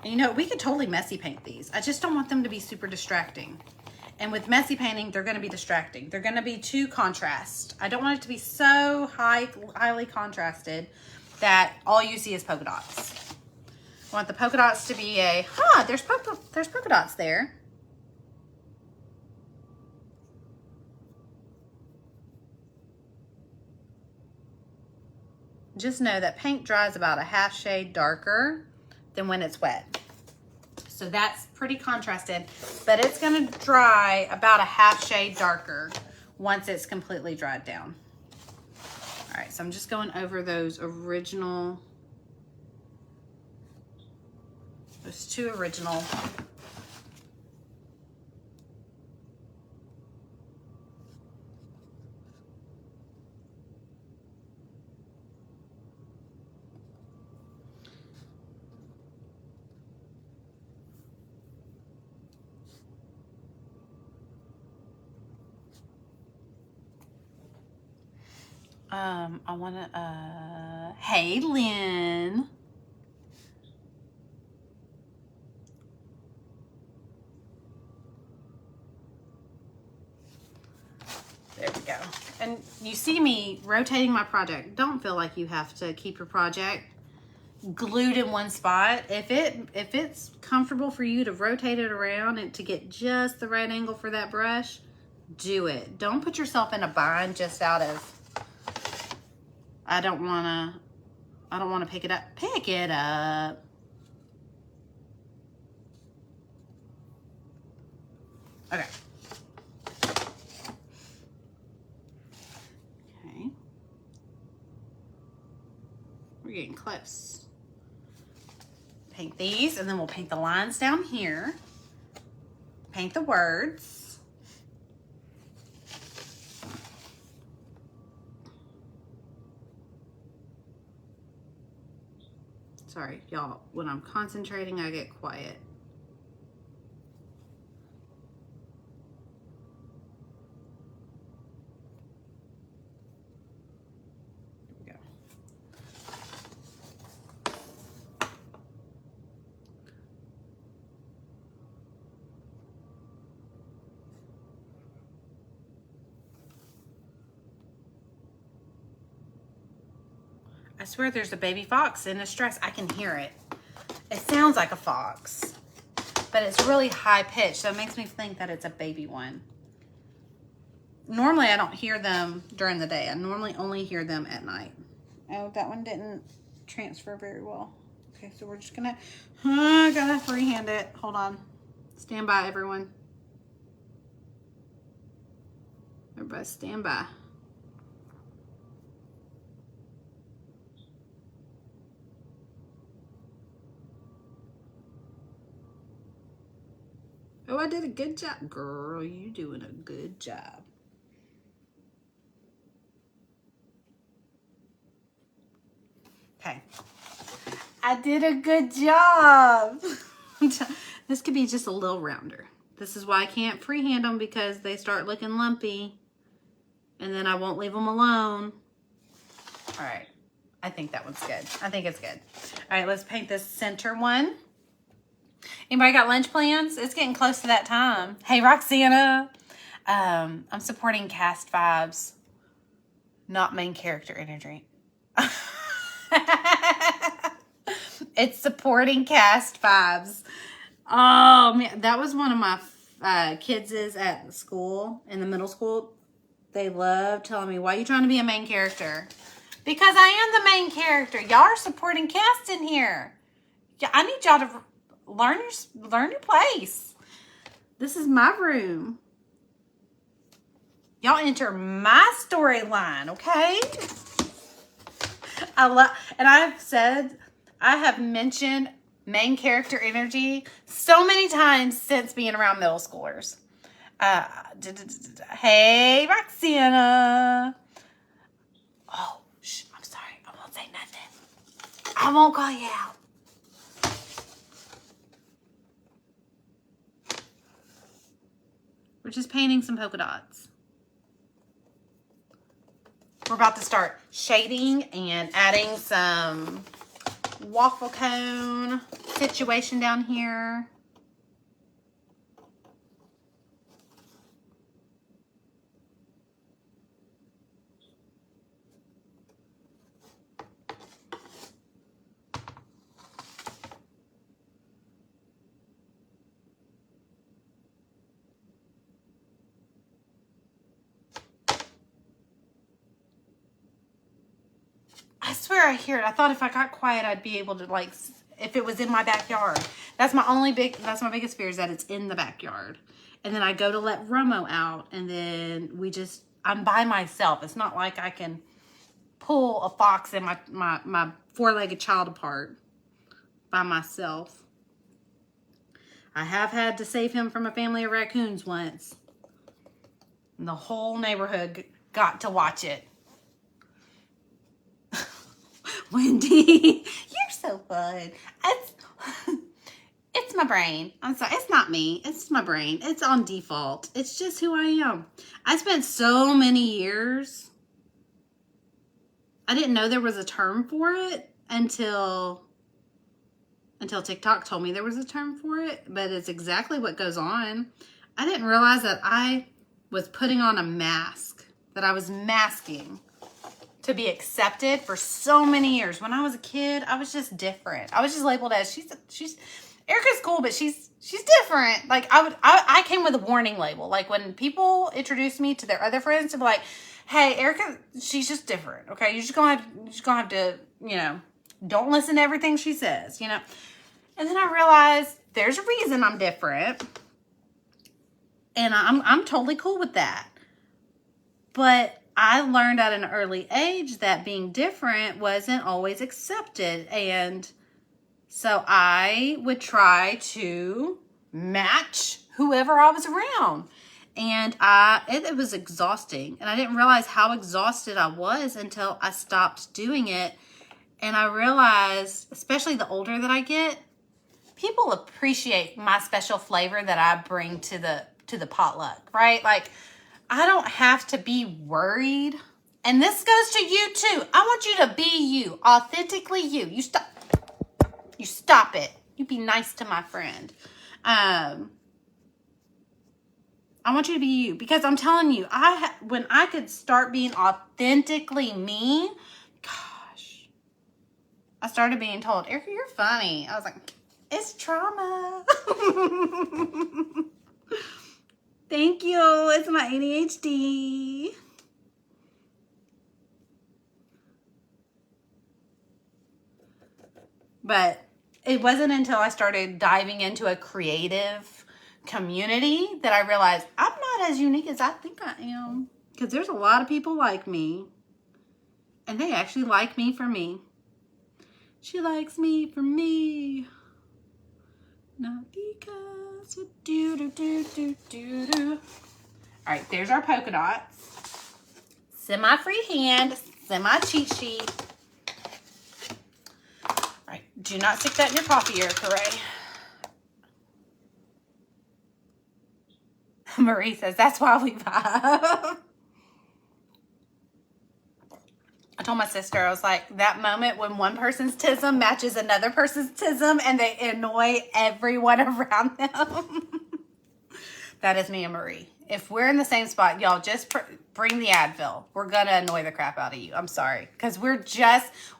And you know, we could totally messy paint these. I just don't want them to be super distracting. And with messy painting, they're going to be distracting. They're going to be too contrast. I don't want it to be so highly contrasted that all you see is polka dots. I want the polka dots to be there's polka dots there. Just know that paint dries about a half shade darker than when it's wet. So that's pretty contrasted, but it's gonna dry about a half shade darker once it's completely dried down. All right, so I'm just going over those two original. I wanna, hey, Lynn. There we go. And you see me rotating my project. Don't feel like you have to keep your project glued in one spot. If it's comfortable for you to rotate it around and to get just the right angle for that brush, do it. Don't put yourself in a bind just out of, I don't want to pick it up. Pick it up. Okay. Okay. We're getting close. Paint these, and then we'll paint the lines down here. Paint the words. Sorry, y'all. When I'm concentrating, I get quiet. There we go. I swear there's a baby fox in distress. I can hear it. It sounds like a fox, but it's really high pitched, so it makes me think that it's a baby one. Normally, I don't hear them during the day. I normally only hear them at night. Oh, that one didn't transfer very well. Okay, so we're just gonna, gotta freehand it. Hold on. Stand by, everyone. Everybody stand by. Oh, I did a good job. Girl, you doing a good job. Okay. I did a good job. This could be just a little rounder. This is why I can't freehand them, because they start looking lumpy. and then I won't leave them alone. All right. I think that one's good. I think it's good. All right, let's paint this center one. Anybody got lunch plans? It's getting close to that time. Hey, Roxana. I'm supporting cast vibes, not main character energy. It's supporting cast vibes. Oh, man. That was one of my kids at school, in the middle school. They love telling me, why are you trying to be a main character? Because I am the main character. Y'all are supporting cast in here. I need y'all to learn your place. This is my room. Y'all enter my storyline, okay? And I have mentioned main character energy so many times since being around middle schoolers. Hey, Roxana. Oh, shh, I'm sorry. I won't say nothing. I won't call you out. We're just painting some polka dots. We're about to start shading and adding some waffle cone situation down here. I swear I hear it. I thought if I got quiet, I'd be able to, like, if it was in my backyard. That's my biggest fear, is that it's in the backyard. And then I go to let Romo out, and then I'm by myself. It's not like I can pull a fox and my four-legged child apart by myself. I have had to save him from a family of raccoons once. And the whole neighborhood got to watch it. Wendy, you're so fun. It's my brain. I'm sorry. It's not me. It's my brain. It's on default. It's just who I am. I spent so many years. I didn't know there was a term for it until TikTok told me there was a term for it, but it's exactly what goes on. I didn't realize that I was putting on a mask, that I was masking to be accepted for so many years. When I was a kid, I was just different. I was just labeled as she's Erica's cool, but she's different. Like I came with a warning label. Like when people introduced me to their other friends, to be like, hey, Erica, she's just different. Okay, you're just gonna have to, don't listen to everything she says, And then I realized there's a reason I'm different, and I'm totally cool with that. But I learned at an early age that being different wasn't always accepted. And so I would try to match whoever I was around. And it was exhausting. And I didn't realize how exhausted I was until I stopped doing it. And I realized, especially the older that I get, people appreciate my special flavor that I bring to the potluck, right? Like, I don't have to be worried. And this goes to you too. I want you to be you, authentically you. You stop it. You be nice to my friend. I want you to be you, because I'm telling you, when I could start being authentically me, gosh, I started being told, Erica, you're funny. I was like, it's trauma. Thank you. It's my ADHD. But it wasn't until I started diving into a creative community that I realized I'm not as unique as I think I am. Because there's a lot of people like me. And they actually like me for me. She likes me for me. Not because you do. All right, there's our polka dots. Semi-freehand, semi-cheat sheet. All right, do not stick that in your coffee, Erica Ray. Marie says, that's why we vibe. I told my sister, I was like, that moment when one person's tism matches another person's tism and they annoy everyone around them. That is me and Marie. If we're in the same spot, y'all just bring the Advil. We're going to annoy the crap out of you. I'm sorry. Because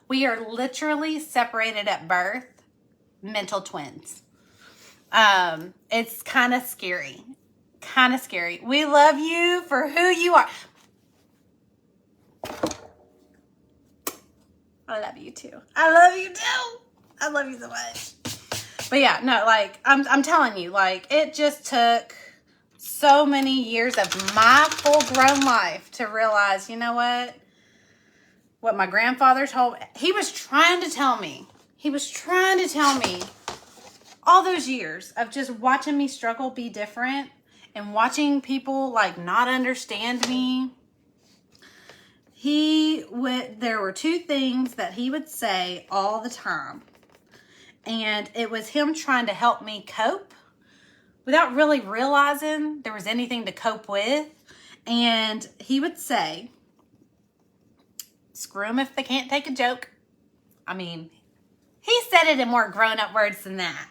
we are literally separated at birth, mental twins. It's kind of scary. Kind of scary. We love you for who you are. I love you too. I love you too. I love you so much. But yeah, no, like, I'm telling you, like, it just took so many years of my full-grown life to realize, you know what my grandfather told me, he was trying to tell me all those years of just watching me struggle, be different, and watching people like not understand me. There were two things that he would say all the time, and it was him trying to help me cope without really realizing there was anything to cope with. And he would say, screw them if they can't take a joke. I mean, he said it in more grown-up words than that.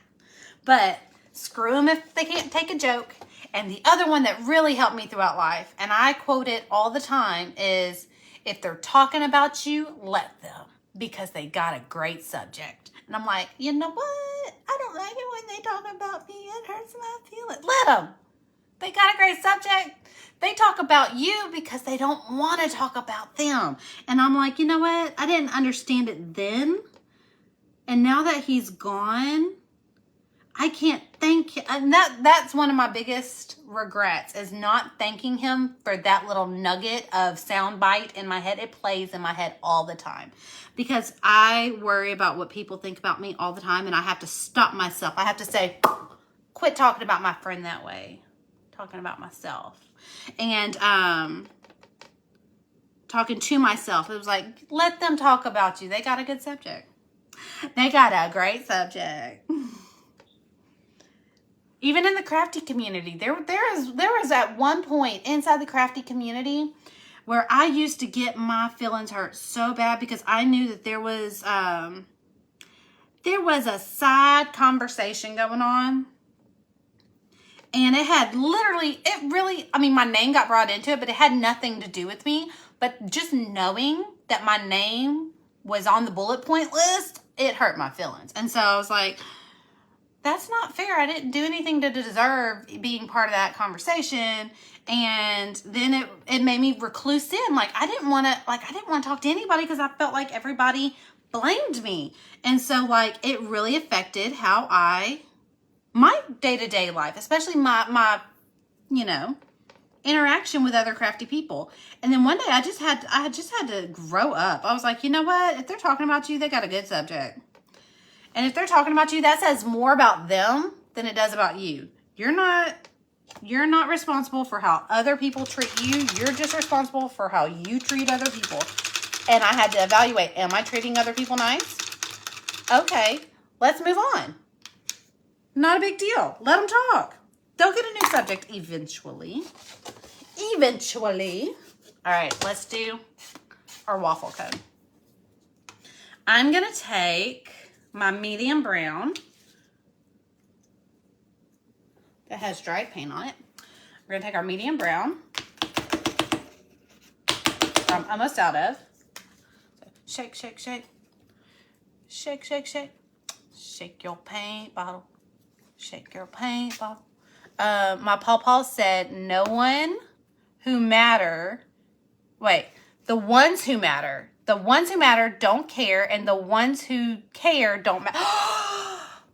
But screw them if they can't take a joke. And the other one that really helped me throughout life, and I quote it all the time, is if they're talking about you, let them, because they got a great subject. And I'm like, you know what? I don't like it when they talk about me. It hurts my feelings. Let them. They got a great subject. They talk about you because they don't want to talk about them. And I'm like, you know what? I didn't understand it then. And now that he's gone, I can't thank him. And that's one of my biggest regrets, is not thanking him for that little nugget of soundbite in my head. It plays in my head all the time because I worry about what people think about me all the time, and I have to stop myself. I have to say, quit talking about my friend that way. Talking about myself. And talking to myself. It was like, let them talk about you. They got a good subject. They got a great subject. Even in the crafty community, there was at one point inside the crafty community where I used to get my feelings hurt so bad because I knew that there was a side conversation going on, and my name got brought into it, but it had nothing to do with me. But just knowing that my name was on the bullet point list, it hurt my feelings. And so I was like, that's not fair. I didn't do anything to deserve being part of that conversation. And then it made me recluse in. Like, I didn't want to talk to anybody because I felt like everybody blamed me. And so, like, it really affected how my day-to-day life, especially my interaction with other crafty people. And then one day I just had to grow up. I was like, you know what? If they're talking about you, they got a good subject. And if they're talking about you, that says more about them than it does about you. You're not responsible for how other people treat you. You're just responsible for how you treat other people. And I had to evaluate, am I treating other people nice? Okay, let's move on. Not a big deal. Let them talk. They'll get a new subject eventually. Eventually. All right, let's do our waffle cone. I'm going to take my medium brown that has dried paint on it. We're going to take our medium brown I'm almost out of. Shake, shake, shake. Shake, shake, shake. Shake your paint bottle. Shake your paint bottle. My pawpaw said, no one who matter. Wait, the ones who matter. The ones who matter don't care, and the ones who care don't matter.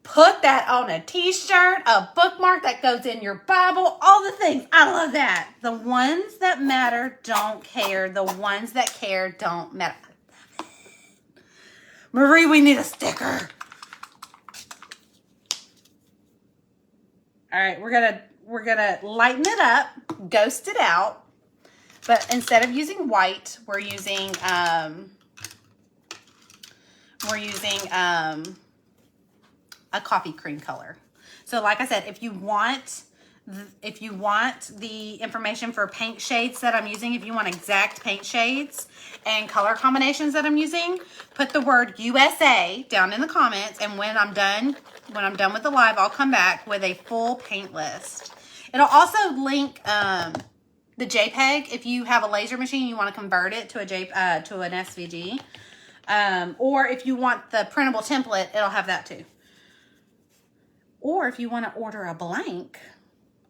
Put that on a t-shirt, a bookmark that goes in your Bible, all the things. I love that. The ones that matter don't care. The ones that care don't matter. Marie, we need a sticker. All right, we're gonna lighten it up, ghost it out. But instead of using white, we're using a coffee cream color. So like I said, if you want If you want the information for paint shades that I'm using, if you want exact paint shades and color combinations that I'm using, put the word USA down in the comments, and when I'm done with the live, I'll come back with a full paint list. It'll also link the JPEG if you have a laser machine, you want to convert it to to an SVG. Or if you want the printable template, it'll have that too. Or if you want to order a blank,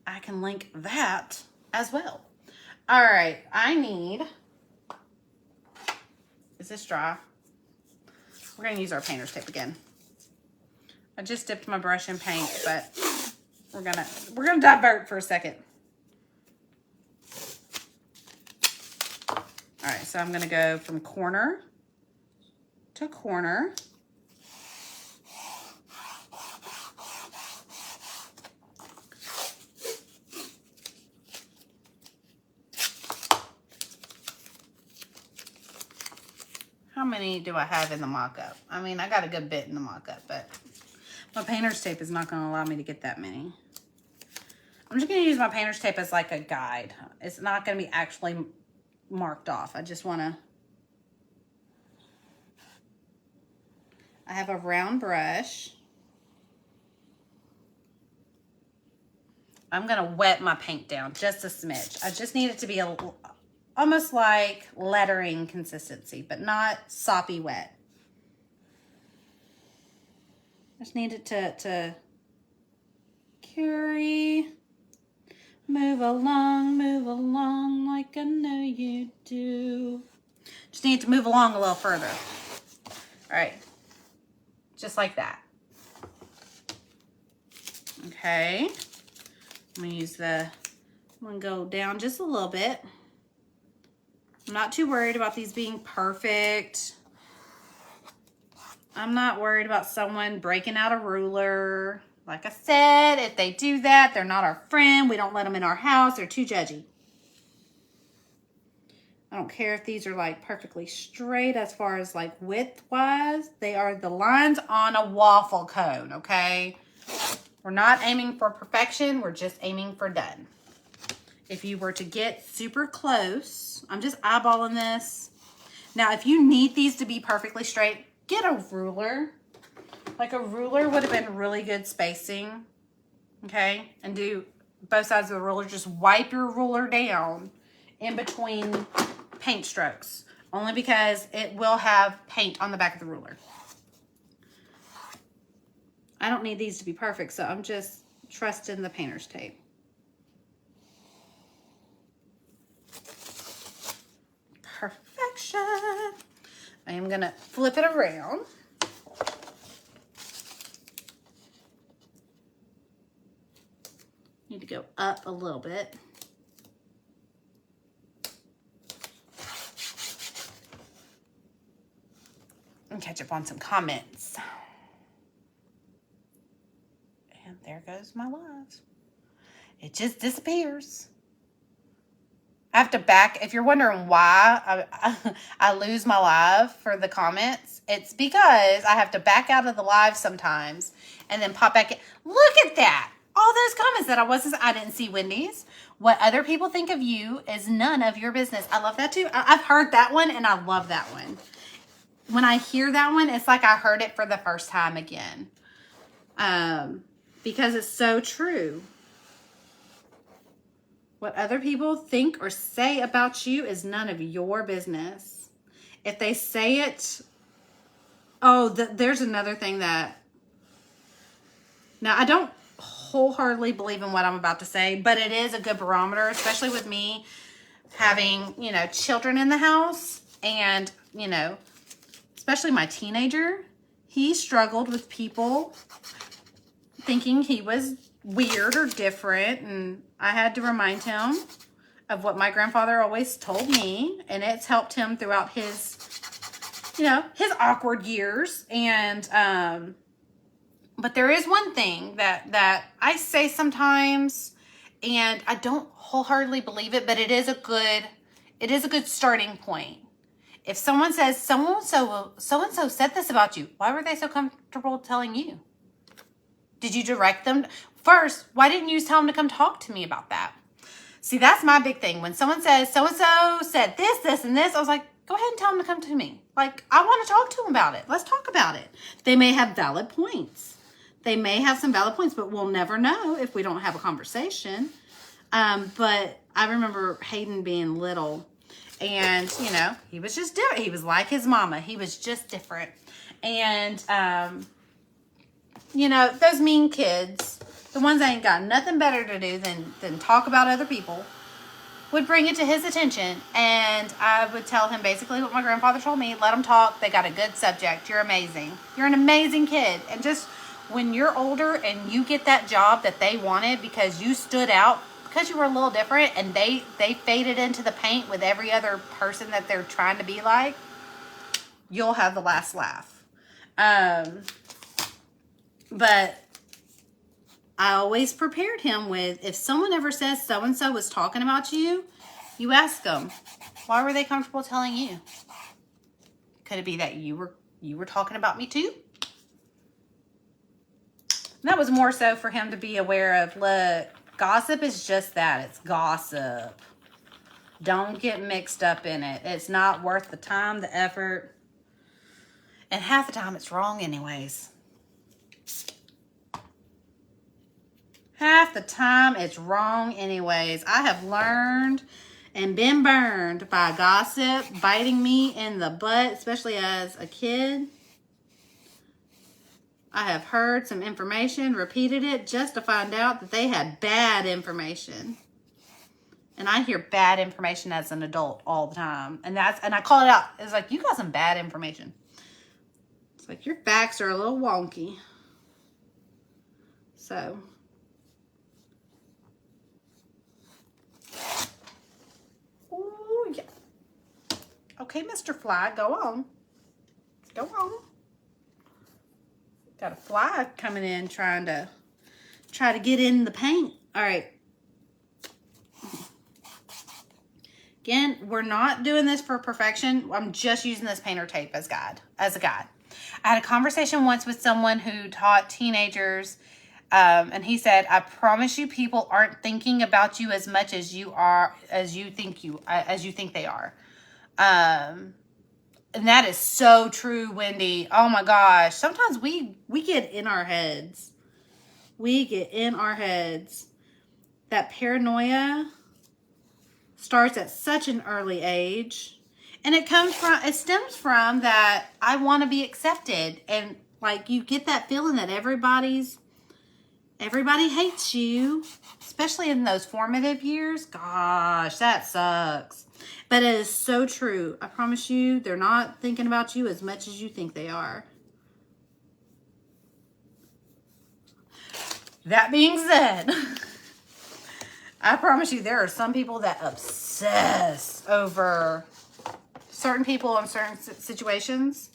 I can link that as well. All right, is this dry? We're gonna use our painter's tape again. I just dipped my brush in paint, but we're gonna divert for a second. All right, so I'm gonna go from corner to corner. How many do I have in the mock-up? I mean, I got a good bit in the mock-up, but my painter's tape is not gonna allow me to get that many. I'm just gonna use my painter's tape as like a guide. It's not gonna be actually marked off. I just wanna, I have a round brush. I'm gonna wet my paint down just a smidge. I just need it to be almost like lettering consistency, but not soppy wet. Just need it to carry, move along like I know you do. Just need to move along a little further. All right, just like that. Okay, I'm gonna go down just a little bit. I'm not too worried about these being perfect. I'm not worried about someone breaking out a ruler. Like I said, if they do that, they're not our friend. We don't let them in our house. They're too judgy. I don't care if these are like perfectly straight as far as like width-wise. They are the lines on a waffle cone, okay? We're not aiming for perfection. We're just aiming for done. If you were to get super close, I'm just eyeballing this. Now, if you need these to be perfectly straight, get a ruler. Like a ruler would have been really good spacing, okay? And do both sides of the ruler. Just wipe your ruler down in between paint strokes, only because it will have paint on the back of the ruler. I don't need these to be perfect, so I'm just trusting the painter's tape. Perfection. I am gonna flip it around. Need to go up a little bit. And catch up on some comments. And there goes my live. It just disappears. I have to back, if you're wondering why I lose my live for the comments, it's because I have to back out of the live sometimes and then pop back in. Look at that. All those comments that I didn't see Wendy's. What other people think of you is none of your business. I love that too. I've heard that one and I love that one. When I hear that one, it's like I heard it for the first time again. Because it's so true. What other people think or say about you is none of your business. If they say it, there's another thing that, now I don't wholeheartedly believe in what I'm about to say, but it is a good barometer, especially with me having, children in the house and, especially my teenager. He struggled with people thinking he was weird or different, and I had to remind him of what my grandfather always told me, and it's helped him throughout his his awkward years. And but there is one thing that I say sometimes, and I don't wholeheartedly believe it, but it is a good starting point. If someone says so and so said this about you, why were they so comfortable telling you? Did you direct them? First, why didn't you tell him to come talk to me about that? See, that's my big thing. When someone says, so-and-so said this, this, and this, I was like, go ahead and tell him to come to me. Like, I want to talk to him about it. Let's talk about it. They may have valid points. They may have some valid points, but we'll never know if we don't have a conversation. But I remember Hayden being little, and, you know, he was just different. He was like his mama. He was just different. And, you know, those mean kids, the ones that ain't got nothing better to do than talk about other people, would bring it to his attention. And I would tell him basically what my grandfather told me. Let them talk. They got a good subject. You're amazing. You're an amazing kid. And just when you're older and you get that job that they wanted because you stood out, because you were a little different, and they faded into the paint with every other person that they're trying to be like, you'll have the last laugh. But I always prepared him with, if someone ever says so-and-so was talking about you, you ask them, why were they comfortable telling you? Could it be that you were talking about me too? And that was more so for him to be aware of, look, gossip is just that. It's gossip. Don't get mixed up in it. It's not worth the time, the effort. And half the time it's wrong anyways. Half the time it's wrong anyways. I have learned and been burned by gossip biting me in the butt, especially as a kid. I have heard some information, repeated it just to find out that they had bad information. And I hear bad information as an adult all the time. And I call it out. It's like, you got some bad information. It's like, your facts are a little wonky. So, ooh, yeah. Okay, Mr. Fly, go on. Go on. Got a fly coming in trying to get in the paint. All right. Again, we're not doing this for perfection. I'm just using this painter tape as a guide. I had a conversation once with someone who taught teenagers, and he said, "I promise you, people aren't thinking about you as much as you think they are." And that is so true, Wendy. Oh my gosh. Sometimes we get in our heads. We get in our heads. That paranoia starts at such an early age. And it stems from that I want to be accepted. And like, you get that feeling that everybody hates you, especially in those formative years. Gosh, that sucks. But it is so true. I promise you, they're not thinking about you as much as you think they are. That being said, I promise you, there are some people that obsess over certain people in certain situations.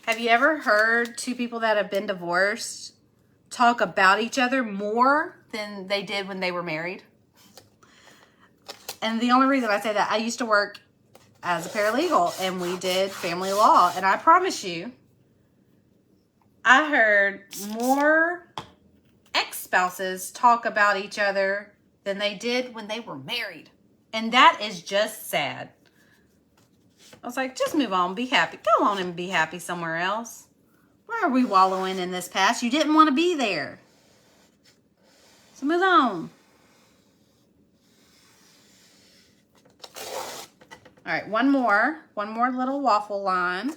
Have you ever heard two people that have been divorced talk about each other more than they did when they were married? And the only reason I say that, I used to work as a paralegal and we did family law. And I promise you, I heard more ex-spouses talk about each other than they did when they were married. And that is just sad. I was like, just move on, be happy. Go on and be happy somewhere else. Why are we wallowing in this past? You didn't want to be there. So move on. All right, one more little waffle line.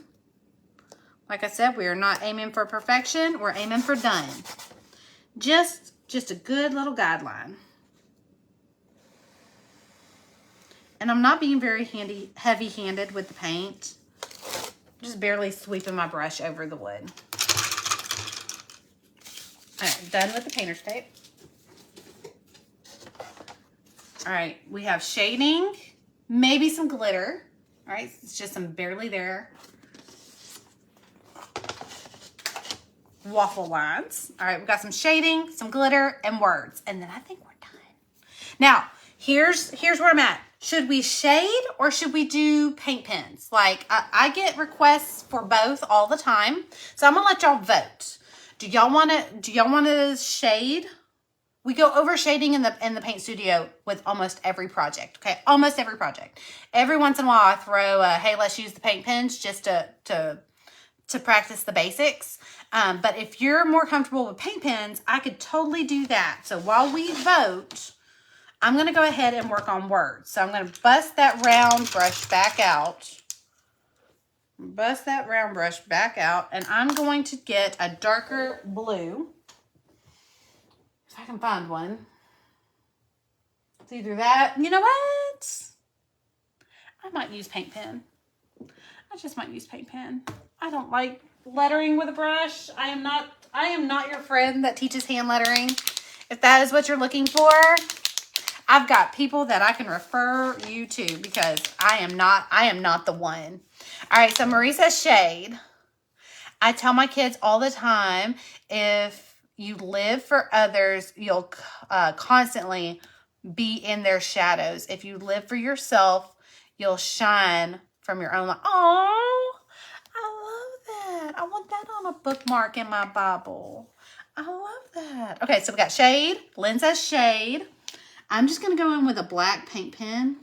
Like I said, we are not aiming for perfection. We're aiming for done. Just a good little guideline. And I'm not being very heavy-handed with the paint. Just barely sweeping my brush over the wood. All right, done with the painter's tape. All right, we have shading. Maybe some glitter. All right, it's just some barely there. Waffle lines. All right, we've got some shading, some glitter, and words. And then I think we're done. Now, here's where I'm at. Should we shade or should we do paint pens? Like, I get requests for both all the time. So I'm going to let y'all vote. Do y'all want to shade? We go over shading in the paint studio with almost every project. Okay, almost every project. Every once in a while, I throw hey, let's use the paint pens just to practice the basics. But if you're more comfortable with paint pens, I could totally do that. So while we vote, I'm going to go ahead and work on words. So I'm going to bust that round brush back out. Bust that round brush back out. And I'm going to get a darker blue. If I can find one. It's either that. You know what? I might use paint pen. I just might use paint pen. I don't like lettering with a brush. I am not your friend that teaches hand lettering. If that is what you're looking for, I've got people that I can refer you to because I am not the one. All right, so Marie says shade. I tell my kids all the time, if you live for others, you'll constantly be in their shadows. If you live for yourself, you'll shine from your own light. Oh, I love that. I want that on a bookmark in my Bible. I love that. Okay, so we got shade. Lynn says shade. I'm just going to go in with a black paint pen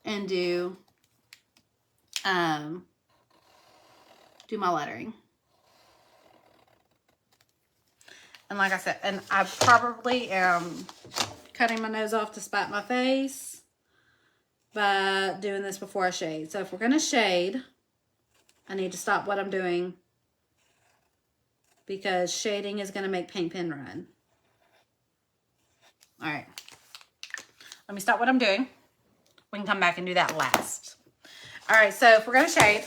and do my lettering. And like I said, and I probably am cutting my nose off to spite my face by doing this before I shade. So if we're going to shade, I need to stop what I'm doing because shading is going to make paint pen run. All right. Let me stop what I'm doing. We can come back and do that last. All right, so if we're going to shade,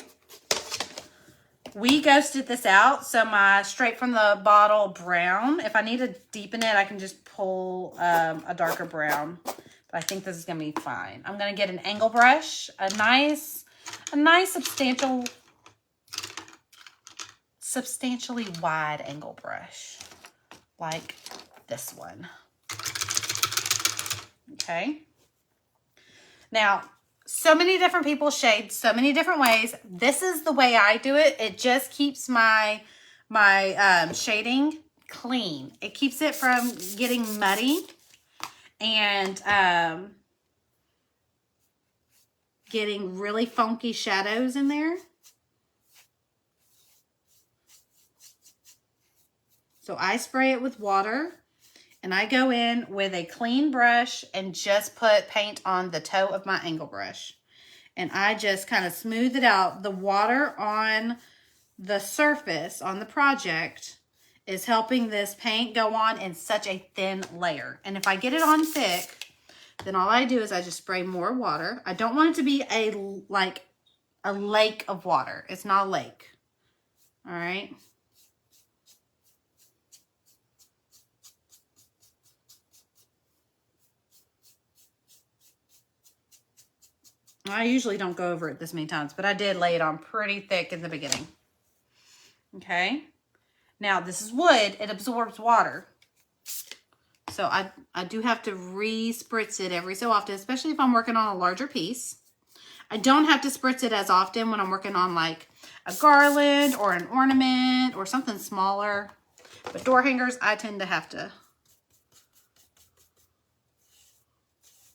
we ghosted this out. So my straight from the bottle brown, if I need to deepen it, I can just pull a darker brown. But I think this is going to be fine. I'm going to get an angle brush, a nice substantially wide angle brush, like this one. Okay. Now, so many different people shade so many different ways. This is the way I do it. It just keeps my shading clean. It keeps it from getting muddy and getting really funky shadows in there. So I spray it with water. And I go in with a clean brush and just put paint on the toe of my angle brush. And I just kind of smooth it out. The water on the surface, on the project, is helping this paint go on in such a thin layer. And if I get it on thick, then all I do is I just spray more water. I don't want it to be a lake of water. It's not a lake. All right. I usually don't go over it this many times, but I did lay it on pretty thick in the beginning. Okay. Now, this is wood. It absorbs water. So I do have to re-spritz it every so often, especially if I'm working on a larger piece. I don't have to spritz it as often when I'm working on like a garland or an ornament or something smaller. But door hangers, I tend to have to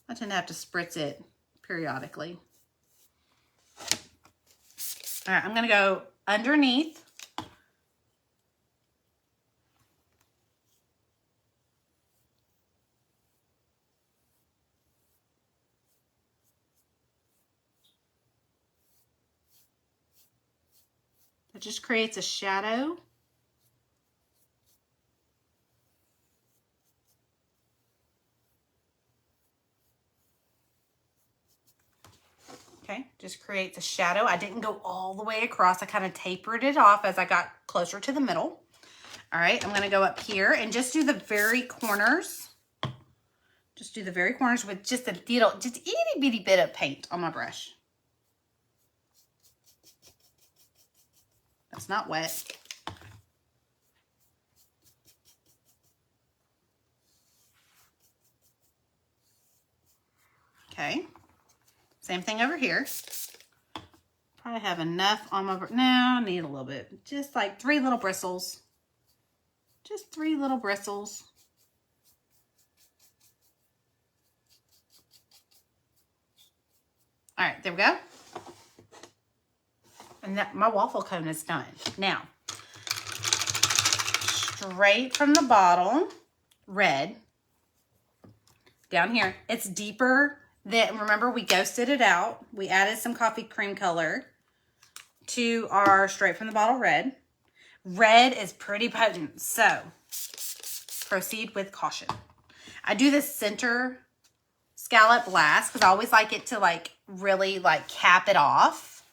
spritz it periodically. All right, I'm going to go underneath. It just creates a shadow. Okay, just creates a shadow. I didn't go all the way across. I kind of tapered it off as I got closer to the middle. All right, I'm going to go up here and just do the very corners. Just do the very corners with just a little, just itty bitty bit of paint on my brush. That's not wet. Okay. Same thing over here. Probably have enough on my, no, I need a little bit. Just like 3 little bristles. Just 3 little bristles. All right, there we go. And that my waffle cone is done. Now, straight from the bottle, red. Down here, it's deeper than, remember we ghosted it out. We added some coffee cream color to our straight from the bottle red. Red is pretty potent, so proceed with caution. I do this center scallop last because I always like it to like really like cap it off.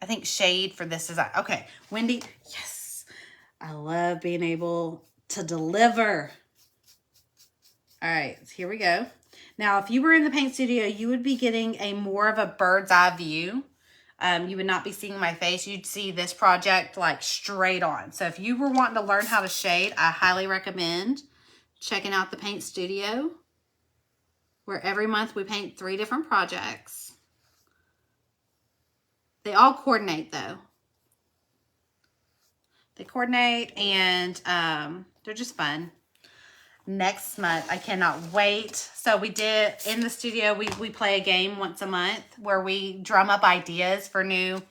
I think shade for this design. Okay, Wendy, yes. I love being able to deliver. All right, so here we go. Now, if you were in the paint studio, you would be getting a more of a bird's eye view. You would not be seeing my face. You'd see this project like straight on. So if you were wanting to learn how to shade, I highly recommend checking out the paint studio, where every month we paint 3 different projects. They all coordinate though. They coordinate and they're just fun. Next month, I cannot wait. So we did, in the studio, we play a game once a month where we drum up ideas for new,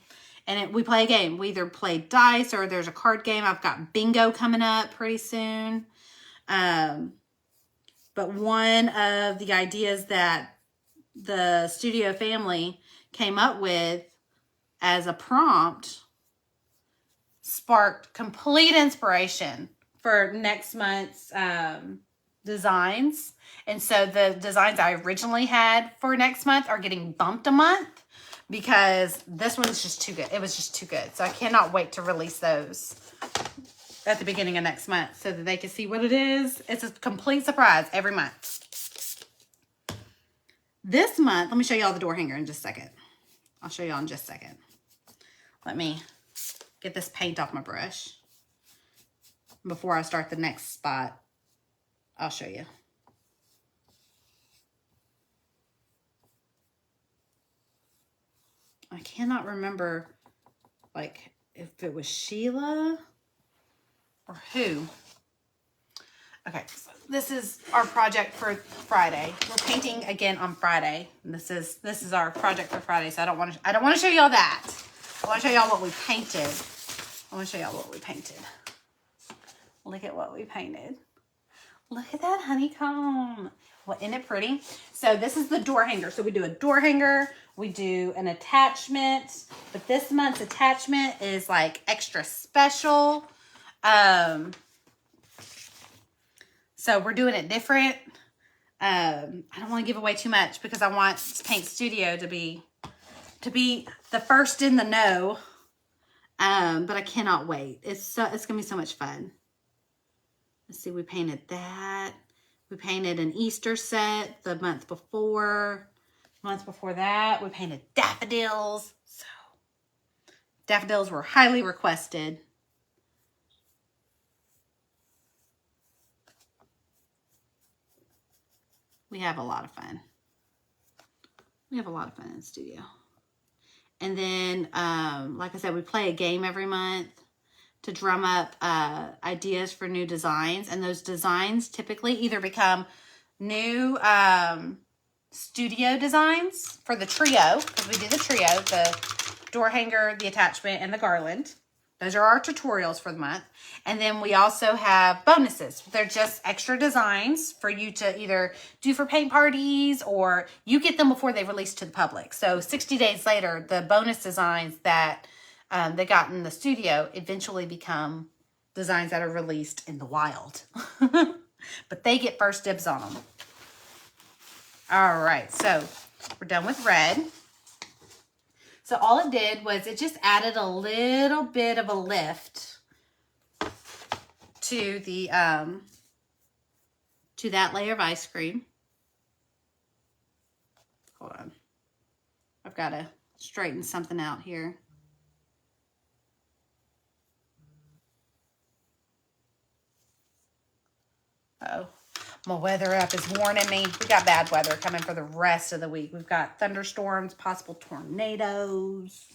and we play a game. We either play dice or there's a card game. I've got bingo coming up pretty soon. But one of the ideas that the studio family came up with as a prompt sparked complete inspiration for next month's designs. And so the designs I originally had for next month are getting bumped a month because this one's just too good. It was just too good. So I cannot wait to release those at the beginning of next month so that they can see what it is. It's a complete surprise every month. This month, let me show y'all the door hanger in just a second. I'll show y'all in just a second. Let me get this paint off my brush before I start the next spot. I'll show you. I cannot remember, like, if it was Sheila or who. Okay, so this is our project for Friday. We're painting again on Friday. And this is our project for Friday. So I don't want to show y'all that. I want to show y'all what we painted. Look at what we painted. Look at that honeycomb. Well, isn't it pretty? So this is the door hanger. So we do a door hanger. We do an attachment. But this month's attachment is like extra special. So we're doing it different. I don't want to give away too much because I want Paint Studio to be the first in the know. But I cannot wait. It's gonna be so much fun. Let's see, we painted that. We painted an Easter set the month before. The month before that, we painted daffodils. So, daffodils were highly requested. We have a lot of fun. We have a lot of fun in the studio. And then, like I said, we play a game every month to drum up ideas for new designs. And those designs typically either become new studio designs for the trio, because we do the trio, the door hanger, the attachment, and the garland. Those are our tutorials for the month. And then we also have bonuses. They're just extra designs for you to either do for paint parties, or you get them before they release to the public. So 60 days later, the bonus designs that they got in the studio eventually become designs that are released in the wild. But they get first dibs on them. All right, so we're done with red. So all it did was it just added a little bit of a lift to the to that layer of ice cream. Hold on. I've got to straighten something out here. Uh-oh. My weather app is warning me. We got bad weather coming for the rest of the week. We've got thunderstorms, possible tornadoes,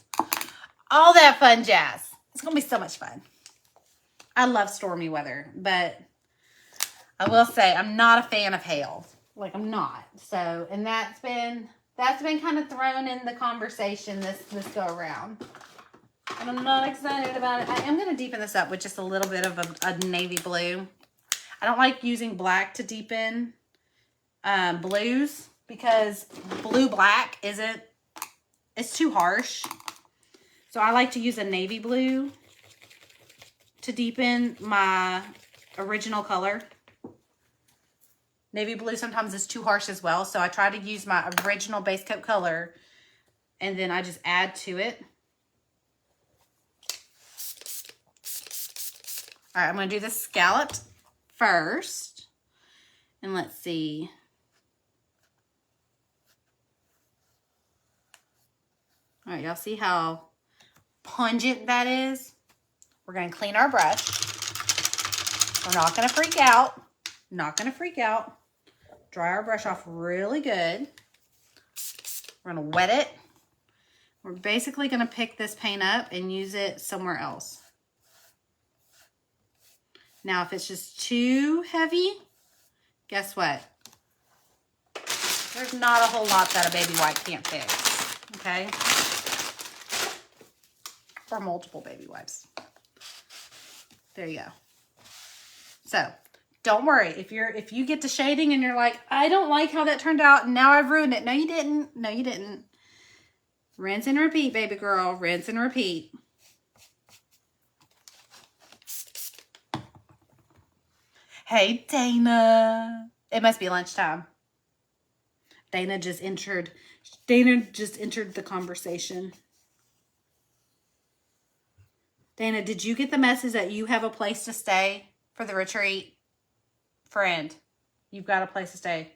all that fun jazz. It's going to be so much fun. I love stormy weather, but I will say I'm not a fan of hail. Like, I'm not. So, and that's been kind of thrown in the conversation this go around. And I'm not excited about it. I am going to deepen this up with just a little bit of a navy blue. I don't like using black to deepen blues because blue-black it's too harsh. So I like to use a navy blue to deepen my original color. Navy blue sometimes is too harsh as well. So I try to use my original base coat color and then I just add to it. All right, I'm going to do the scalloped first. And let's see. All right, y'all see how pungent that is? We're going to clean our brush. We're not going to freak out. Not going to freak out. Dry our brush off really good. We're going to wet it. We're basically going to pick this paint up and use it somewhere else. Now, if it's just too heavy, guess what? There's not a whole lot that a baby wipe can't fix, okay? Or multiple baby wipes. There you go. So, don't worry. If you get to shading and you're like, I don't like how that turned out, and now I've ruined it. No, you didn't. No, you didn't. Rinse and repeat, baby girl. Rinse and repeat. Hey, Dana. It must be lunchtime. Dana just entered the conversation. Dana, did you get the message that you have a place to stay for the retreat? Friend, you've got a place to stay.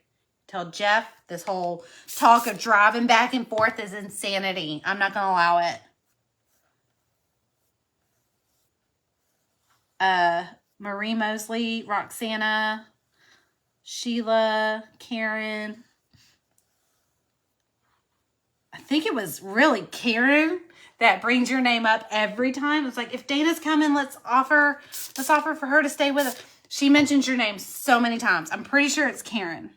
Tell Jeff this whole talk of driving back and forth is insanity. I'm not going to allow it. Marie Mosley, Roxana, Sheila, Karen. I think it was really Karen that brings your name up every time. It's like, if Dana's coming, let's offer for her to stay with us. She mentions your name so many times. I'm pretty sure it's Karen.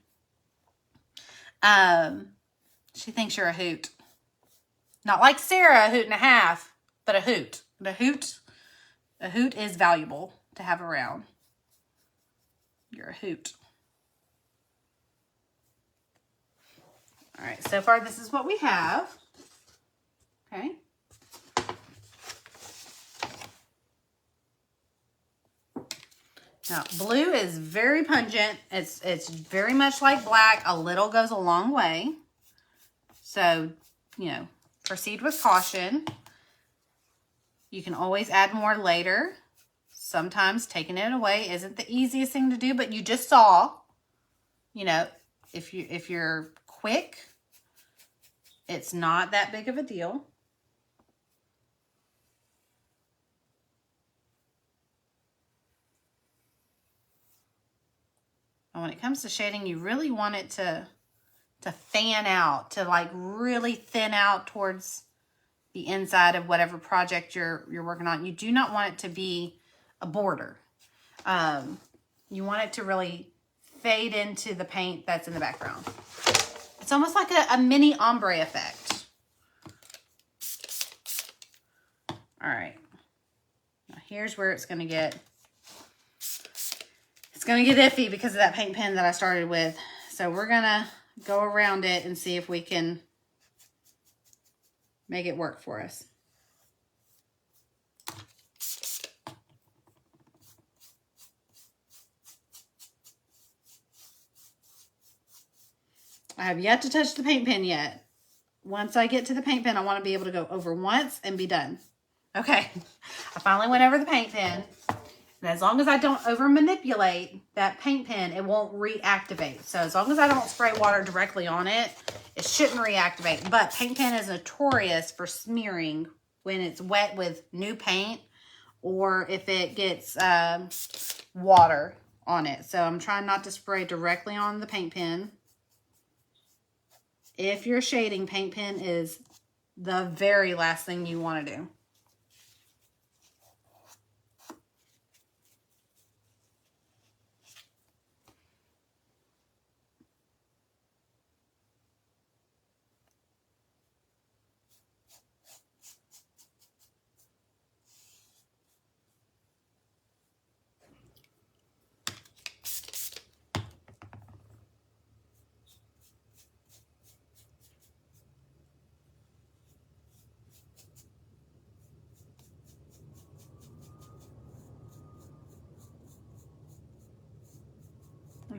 She thinks you're a hoot. Not like Sarah, a hoot and a half, but a hoot. A hoot is valuable to have around. You're a hoot. All right, so far this is what we have. Okay. Now, blue is very pungent. It's very much like black. A little goes a long way. So, proceed with caution. You can always add more later. Sometimes taking it away isn't the easiest thing to do, but you just saw, if you're quick, it's not that big of a deal. And when it comes to shading, you really want it to fan out, to like really thin out towards the inside of whatever project you're working on. You do not want it to be a border. You want it to really fade into the paint that's in the background. It's almost like a mini ombre effect. All right. Now here's where it's going to get iffy because of that paint pen that I started with. So we're going to go around it and see if we can make it work for us. I have yet to touch the paint pen yet. Once I get to the paint pen, I want to be able to go over once and be done. Okay, I finally went over the paint pen. And as long as I don't over manipulate that paint pen, it won't reactivate. So as long as I don't spray water directly on it, it shouldn't reactivate. But paint pen is notorious for smearing when it's wet with new paint or if it gets water on it. So I'm trying not to spray directly on the paint pen. If you're shading, paint pen is the very last thing you want to do.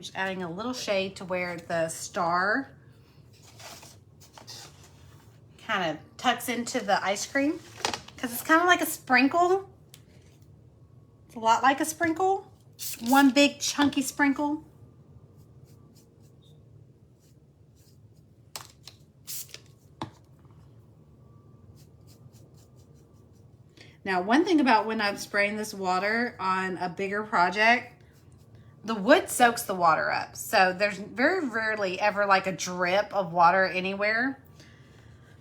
I'm just adding a little shade to where the star kind of tucks into the ice cream, because it's kind of like a sprinkle. It's a lot like a sprinkle. One big chunky sprinkle. Now, one thing about when I'm spraying this water on a bigger project, the wood soaks the water up. So there's very rarely ever like a drip of water anywhere.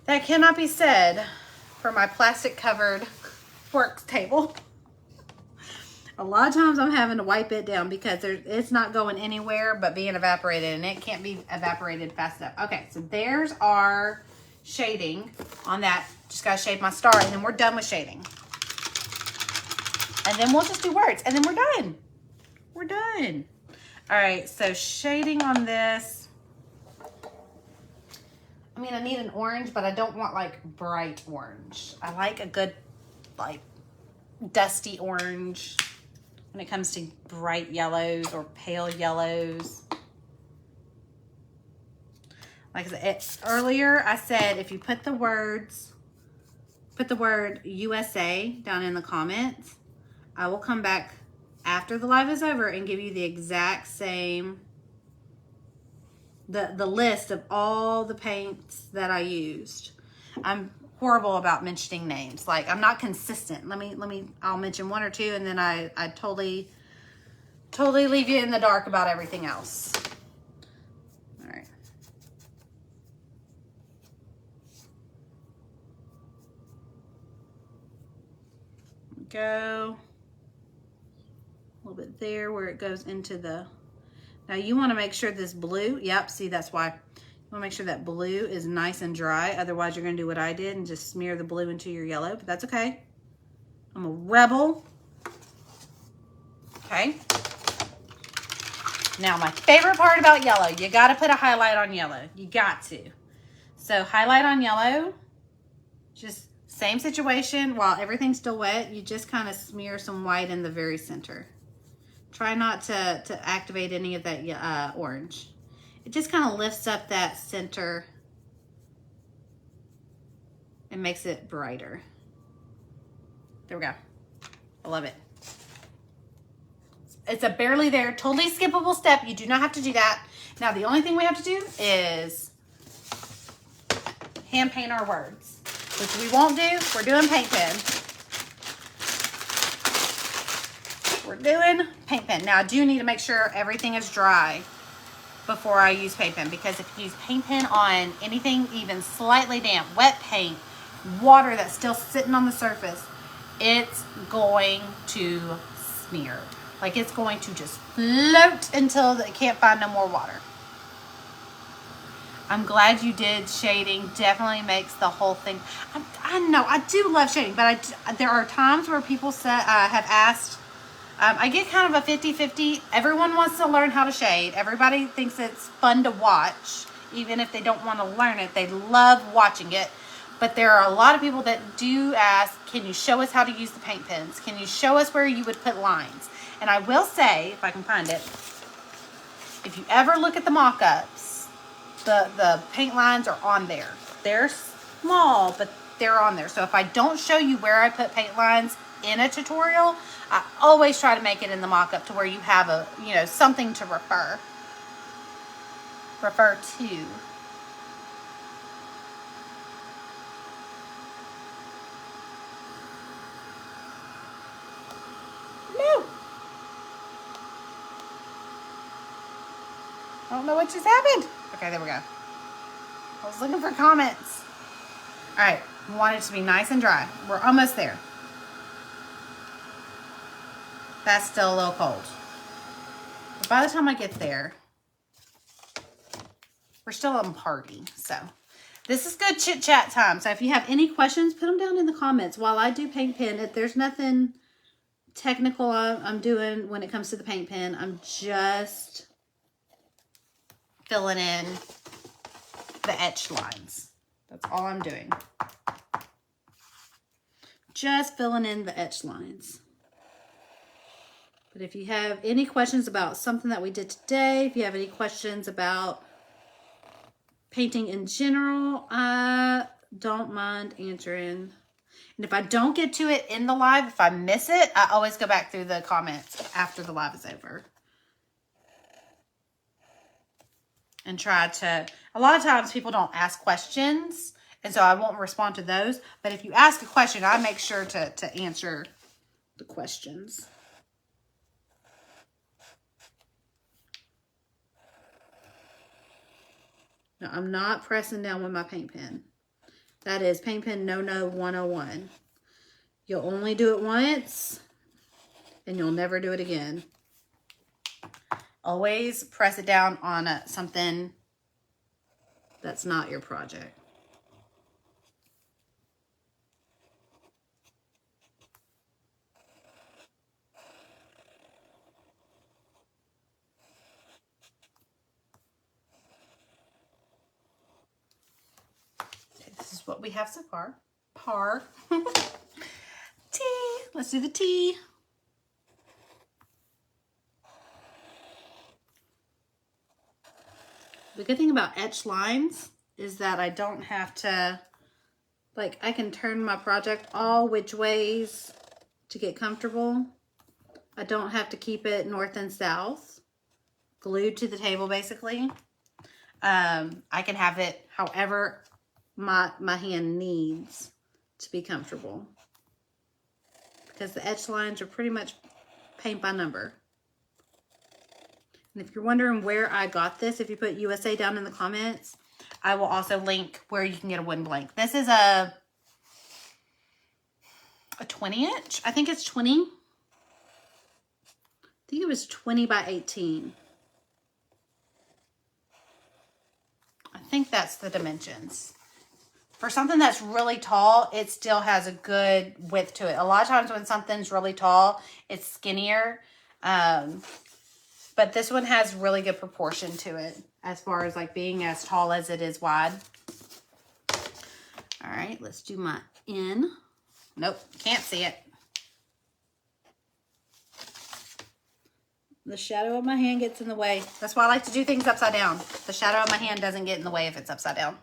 That cannot be said for my plastic covered work table. A lot of times I'm having to wipe it down because it's not going anywhere but being evaporated, and it can't be evaporated fast enough. Okay, so there's our shading on that. Just gotta shade my star, and then we're done with shading. And then we'll just do words, and then we're done. We're done. All right, so shading on this. I mean, I need an orange, but I don't want like bright orange. I like a good like dusty orange when it comes to bright yellows or pale yellows. Like earlier, I said if you put the word USA down in the comments, I will come back after the live is over and give you the exact same, the list of all the paints that I used. I'm horrible about mentioning names. Like, I'm not consistent. I'll mention one or two, and then I totally leave you in the dark about everything else. All right. Go a little bit there where it goes into the, now you want to make sure this blue, yep, see, that's why. You want to make sure that blue is nice and dry. Otherwise, you're going to do what I did and just smear the blue into your yellow, but that's okay. I'm a rebel. Okay. Now, my favorite part about yellow, you got to put a highlight on yellow. You got to. So, highlight on yellow, just same situation. While everything's still wet, you just kind of smear some white in the very center. Try not to activate any of that orange. It just kind of lifts up that center and makes it brighter. There we go. I love it. It's a barely there, totally skippable step. You do not have to do that. Now, the only thing we have to do is hand paint our words, which we won't do. We're doing paint pen. We're doing paint pen. Now, I do need to make sure everything is dry before I use paint pen, because if you use paint pen on anything even slightly damp, wet paint, water that's still sitting on the surface, it's going to smear. Like, it's going to just float until it can't find no more water. I'm glad you did shading. Definitely makes the whole thing. I know, I do love shading, but there are times where people have asked, I get kind of a 50-50. Everyone wants to learn how to shade. Everybody thinks it's fun to watch. Even if they don't want to learn it, they love watching it. But there are a lot of people that do ask, can you show us how to use the paint pens? Can you show us where you would put lines? And I will say, if I can find it, if you ever look at the mock-ups, the paint lines are on there. They're small, but they're on there. So if I don't show you where I put paint lines in a tutorial, I always try to make it in the mock-up to where you have a, something to refer to. No. I don't know what just happened. Okay, there we go. I was looking for comments. All right, we want it to be nice and dry. We're almost there. That's still a little cold. But by the time I get there, we're still on party. So this is good chit chat time. So if you have any questions, put them down in the comments while I do paint pen. If there's nothing technical I'm doing when it comes to the paint pen, I'm just filling in the etched lines. That's all I'm doing. Just filling in the etched lines. But if you have any questions about something that we did today, if you have any questions about painting in general, I don't mind answering. And if I don't get to it in the live, if I miss it, I always go back through the comments after the live is over. And try to, a lot of times people don't ask questions, and so I won't respond to those. But if you ask a question, I make sure to answer the questions. Now, I'm not pressing down with my paint pen. That is paint pen no 101. You'll only do it once, and you'll never do it again. Always press it down on something that's not your project. Okay, this is what we have so far. Par. Tea. Let's do the tea. The good thing about etched lines is that I don't have to, like, I can turn my project all which ways to get comfortable. I don't have to keep it north and south, glued to the table basically. I can have it however my hand needs to be comfortable, because the etched lines are pretty much paint by number. And if you're wondering where I got this, if you put USA down in the comments, I will also link where you can get a wooden blank. This is a 20 inch. I think it's 20. I think it was 20 by 18. I think that's the dimensions. For something that's really tall, it still has a good width to it. A lot of times when something's really tall, it's skinnier. But this one has really good proportion to it as far as like being as tall as it is wide. All right, let's do my N. Nope, can't see it. The shadow of my hand gets in the way. That's why I like to do things upside down. The shadow of my hand doesn't get in the way if it's upside down.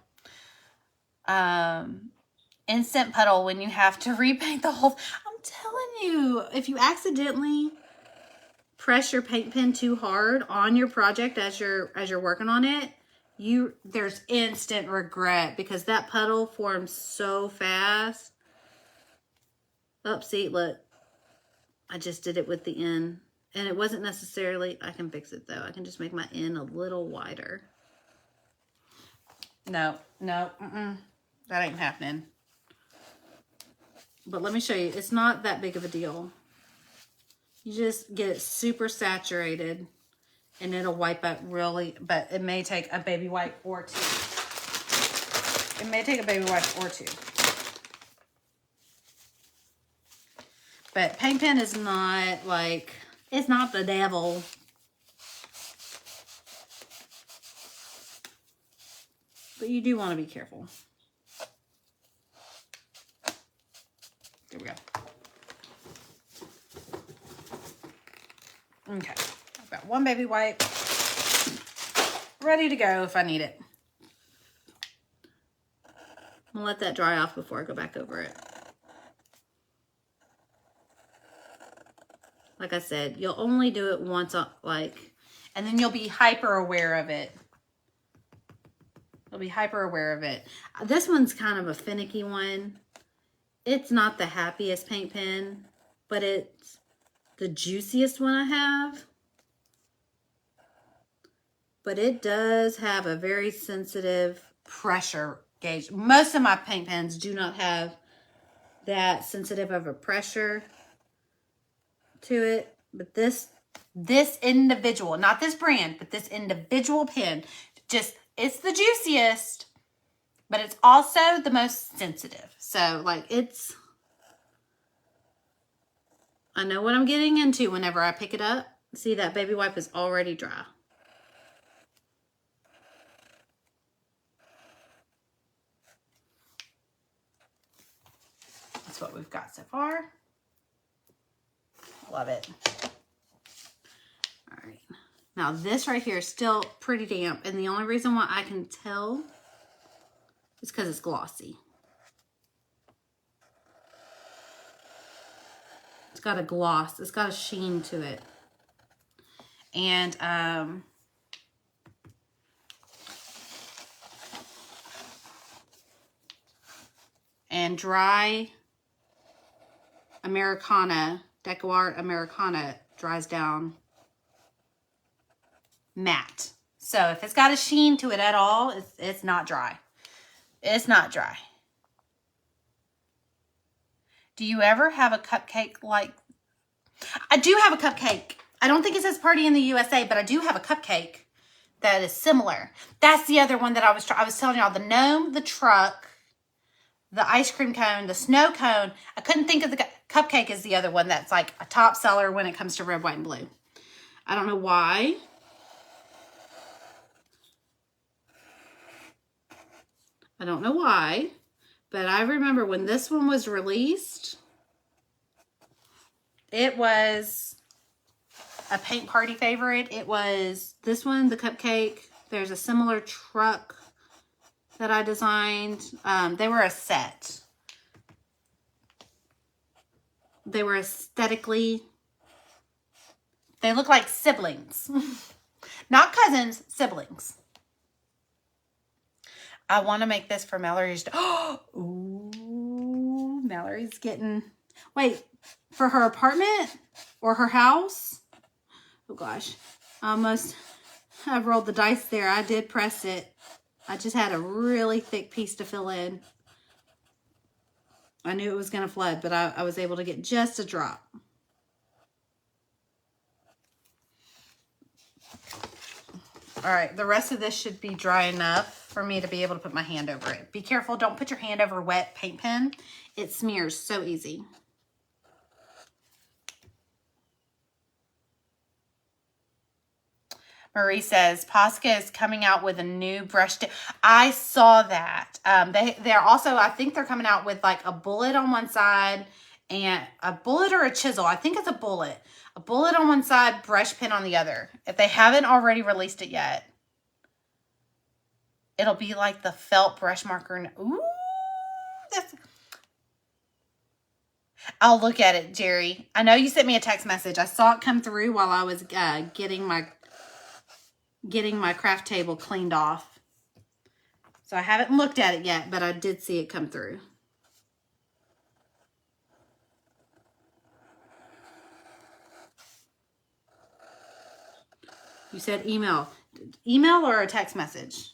Instant puddle when you have to repaint the whole. I'm telling you, if you accidentally press your paint pen too hard on your project as you're working on it, there's instant regret, because that puddle forms so fast. Oh, see, look, I just did it with the N, and it wasn't necessarily. I can fix it though. I can just make my N a little wider. No, that ain't happening. But let me show you. It's not that big of a deal. You just get it super saturated, and it'll wipe out really, but it may take a baby wipe or two. It may take a baby wipe or two. But paint pen is not like, it's not the devil. But you do want to be careful. There we go. Okay, I've got one baby wipe ready to go if I need it. I'm gonna let that dry off before I go back over it. Like I said, you'll only do it once, and then you'll be hyper aware of it. You'll be hyper aware of it. This one's kind of a finicky one. It's not the happiest paint pen, but it's the juiciest one I have. But it does have a very sensitive pressure gauge. Most of my paint pens do not have that sensitive of a pressure to it. But this individual, not this brand, but this individual pen, it's the juiciest, but it's also the most sensitive. So, like, I know what I'm getting into whenever I pick it up. See, that baby wipe is already dry. That's what we've got so far. Love it. Now this right here is still pretty damp, and the only reason why I can tell is because it's glossy. It's got a gloss. It's got a sheen to it. And dry Americana, DecoArt Americana dries down matte. So if it's got a sheen to it at all, it's not dry. It's not dry. Do you ever have a cupcake like... I do have a cupcake. I don't think it says Party in the USA, but I do have a cupcake that is similar. That's the other one that I was telling y'all. The gnome, the truck, the ice cream cone, the snow cone. I couldn't think of the cupcake is the other one that's like a top seller when it comes to red, white, and blue. I don't know why. I don't know why, but I remember when this one was released, it was a paint party favorite. It was this one, the cupcake. There's a similar truck that I designed. They were a set. They were aesthetically, they look like siblings. Not cousins, siblings. I want to make this for Mallory's. Ooh, Mallory's getting... Wait, for her apartment or her house? Oh gosh, almost. I rolled the dice there. I did press it. I just had a really thick piece to fill in. I knew it was going to flood, but I was able to get just a drop. All right, the rest of this should be dry enough for me to be able to put my hand over it. Be careful, don't put your hand over a wet paint pen. It smears so easy. Marie says, Posca is coming out with a new brush tip. I saw that. They're also, I think they're coming out with like a bullet on one side and a bullet or a chisel. I think it's a bullet. A bullet on one side, brush pen on the other. If they haven't already released it yet, it'll be like the felt brush marker. Ooh, I'll look at it, Jerry. I know you sent me a text message. I saw it come through while I was getting my craft table cleaned off. So I haven't looked at it yet, but I did see it come through. You said email. Email or a text message?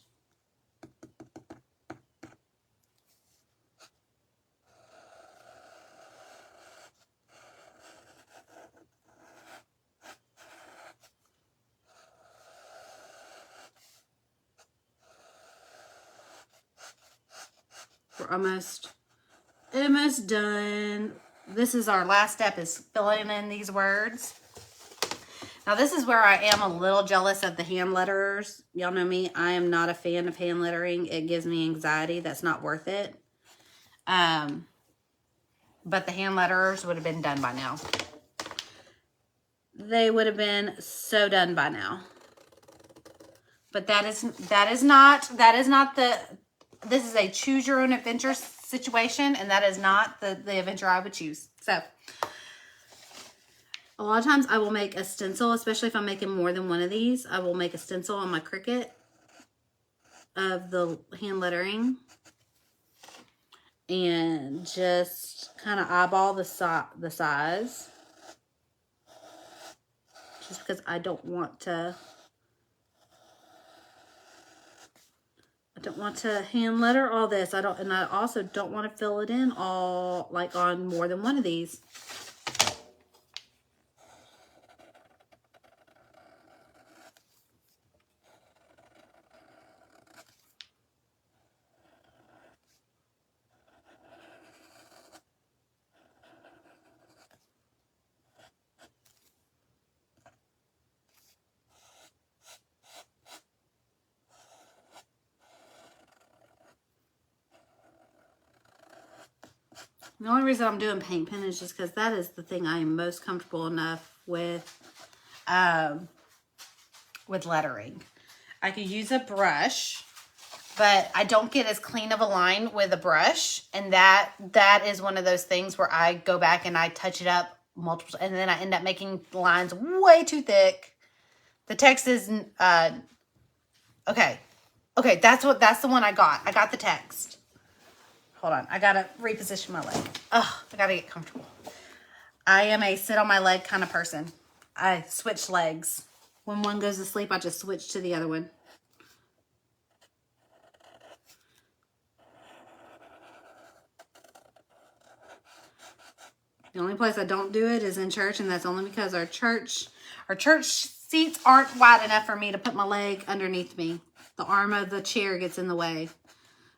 We're almost done. This is our last step, is filling in these words. Now this is where I am a little jealous of the hand letterers. Y'all know me. I am not a fan of hand lettering. It gives me anxiety. That's not worth it. But the hand letterers would have been done by now. They would have been so done by now. But this is a choose your own adventure situation, and that is not the adventure I would choose. So a lot of times I will make a stencil, especially if I'm making more than one of these. I will make a stencil on my Cricut of the hand lettering and just kind of eyeball the size, just because I don't want to hand letter all this. And I also don't want to fill it in all, like on more than one of these. The only reason I'm doing paint pen is just because that is the thing I am most comfortable enough with. with lettering. I could use a brush, but I don't get as clean of a line with a brush. And that is one of those things where I go back and I touch it up multiple, and then I end up making lines way too thick. The text is, okay. Okay, that's the one I got. I got the text. Hold on. I gotta reposition my leg. Ugh, I gotta get comfortable. I am a sit on my leg kind of person. I switch legs. When one goes to sleep, I just switch to the other one. The only place I don't do it is in church, and that's only because our church seats aren't wide enough for me to put my leg underneath me. The arm of the chair gets in the way.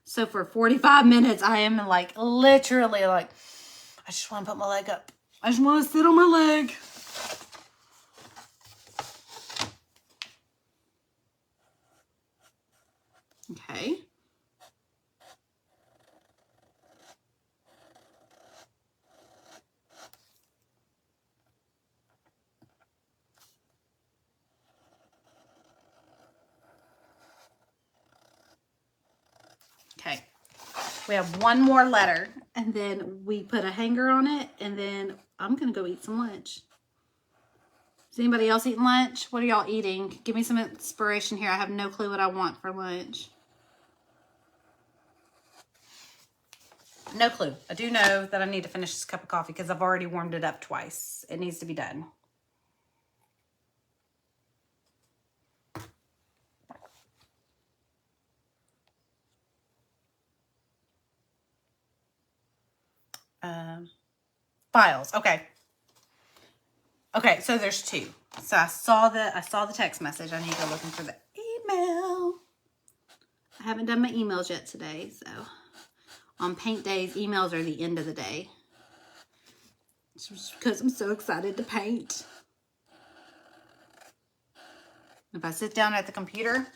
So for 45 minutes, I am like literally like, I just want to put my leg up. I just want to sit on my leg. Okay. Okay. We have one more letter, and then we put a hanger on it, and then I'm going to go eat some lunch. Is anybody else eating lunch? What are y'all eating? Give me some inspiration here. I have no clue what I want for lunch. No clue. I do know that I need to finish this cup of coffee because I've already warmed it up twice. It needs to be done. Files. Okay. Okay, so there's two. So I saw the text message. I need to go looking for the email. I haven't done my emails yet today, so on paint days, emails are the end of the day. It's just because I'm so excited to paint. If I sit down at the computer,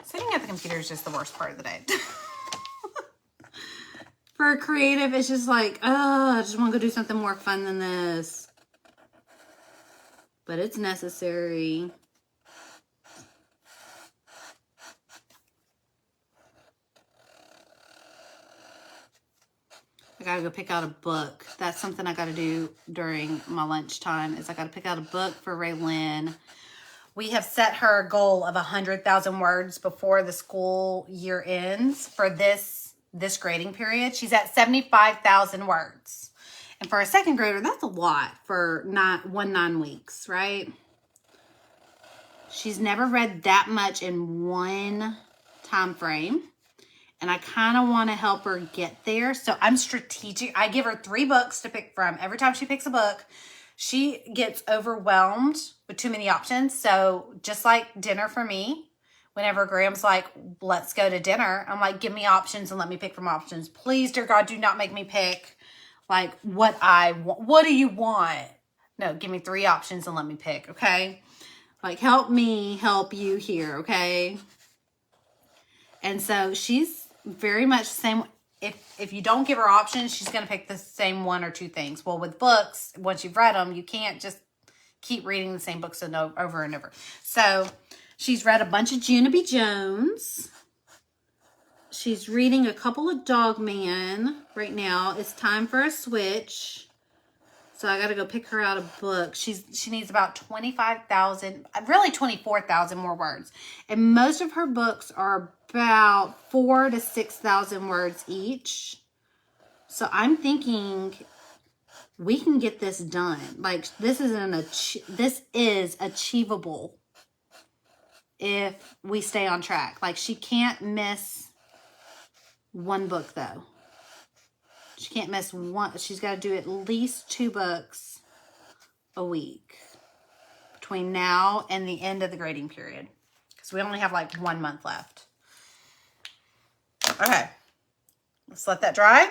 sitting at the computer is just the worst part of the day. For a creative, it's just like, oh, I just want to go do something more fun than this. But it's necessary. I gotta go pick out a book. That's something I gotta do during my lunchtime, is I gotta pick out a book for Raylyn. We have set her a goal of 100,000 words before the school year ends for this grading period. She's at 75,000 words. And for a second grader, that's a lot for 9 weeks, right? She's never read that much in one time frame. And I kind of want to help her get there. So I'm strategic. I give her 3 books to pick from. Every time she picks a book, she gets overwhelmed with too many options. So just like dinner for me, whenever Graham's like, let's go to dinner, I'm like, give me options and let me pick from options. Please, dear God, do not make me pick like what I want. What do you want? No, give me 3 options and let me pick, okay? Like, help me help you here, okay? And so she's very much the same. If you don't give her options, she's going to pick the same 1 or 2 things. Well, with books, once you've read them, you can't just keep reading the same books over and over. So she's read a bunch of Junie B. Jones. She's reading a couple of Dog Man right now. It's time for a switch. So I got to go pick her out a book. She needs about 25,000, really 24,000 more words. And most of her books are about 4,000 to 6,000 words each. So I'm thinking we can get this done. Like, this is achievable if we stay on track. Like, she can't miss one book though. She can't miss one. She's got to do at least 2 books a week between now and the end of the grading period, because we only have like 1 month left. Okay, let's let that dry.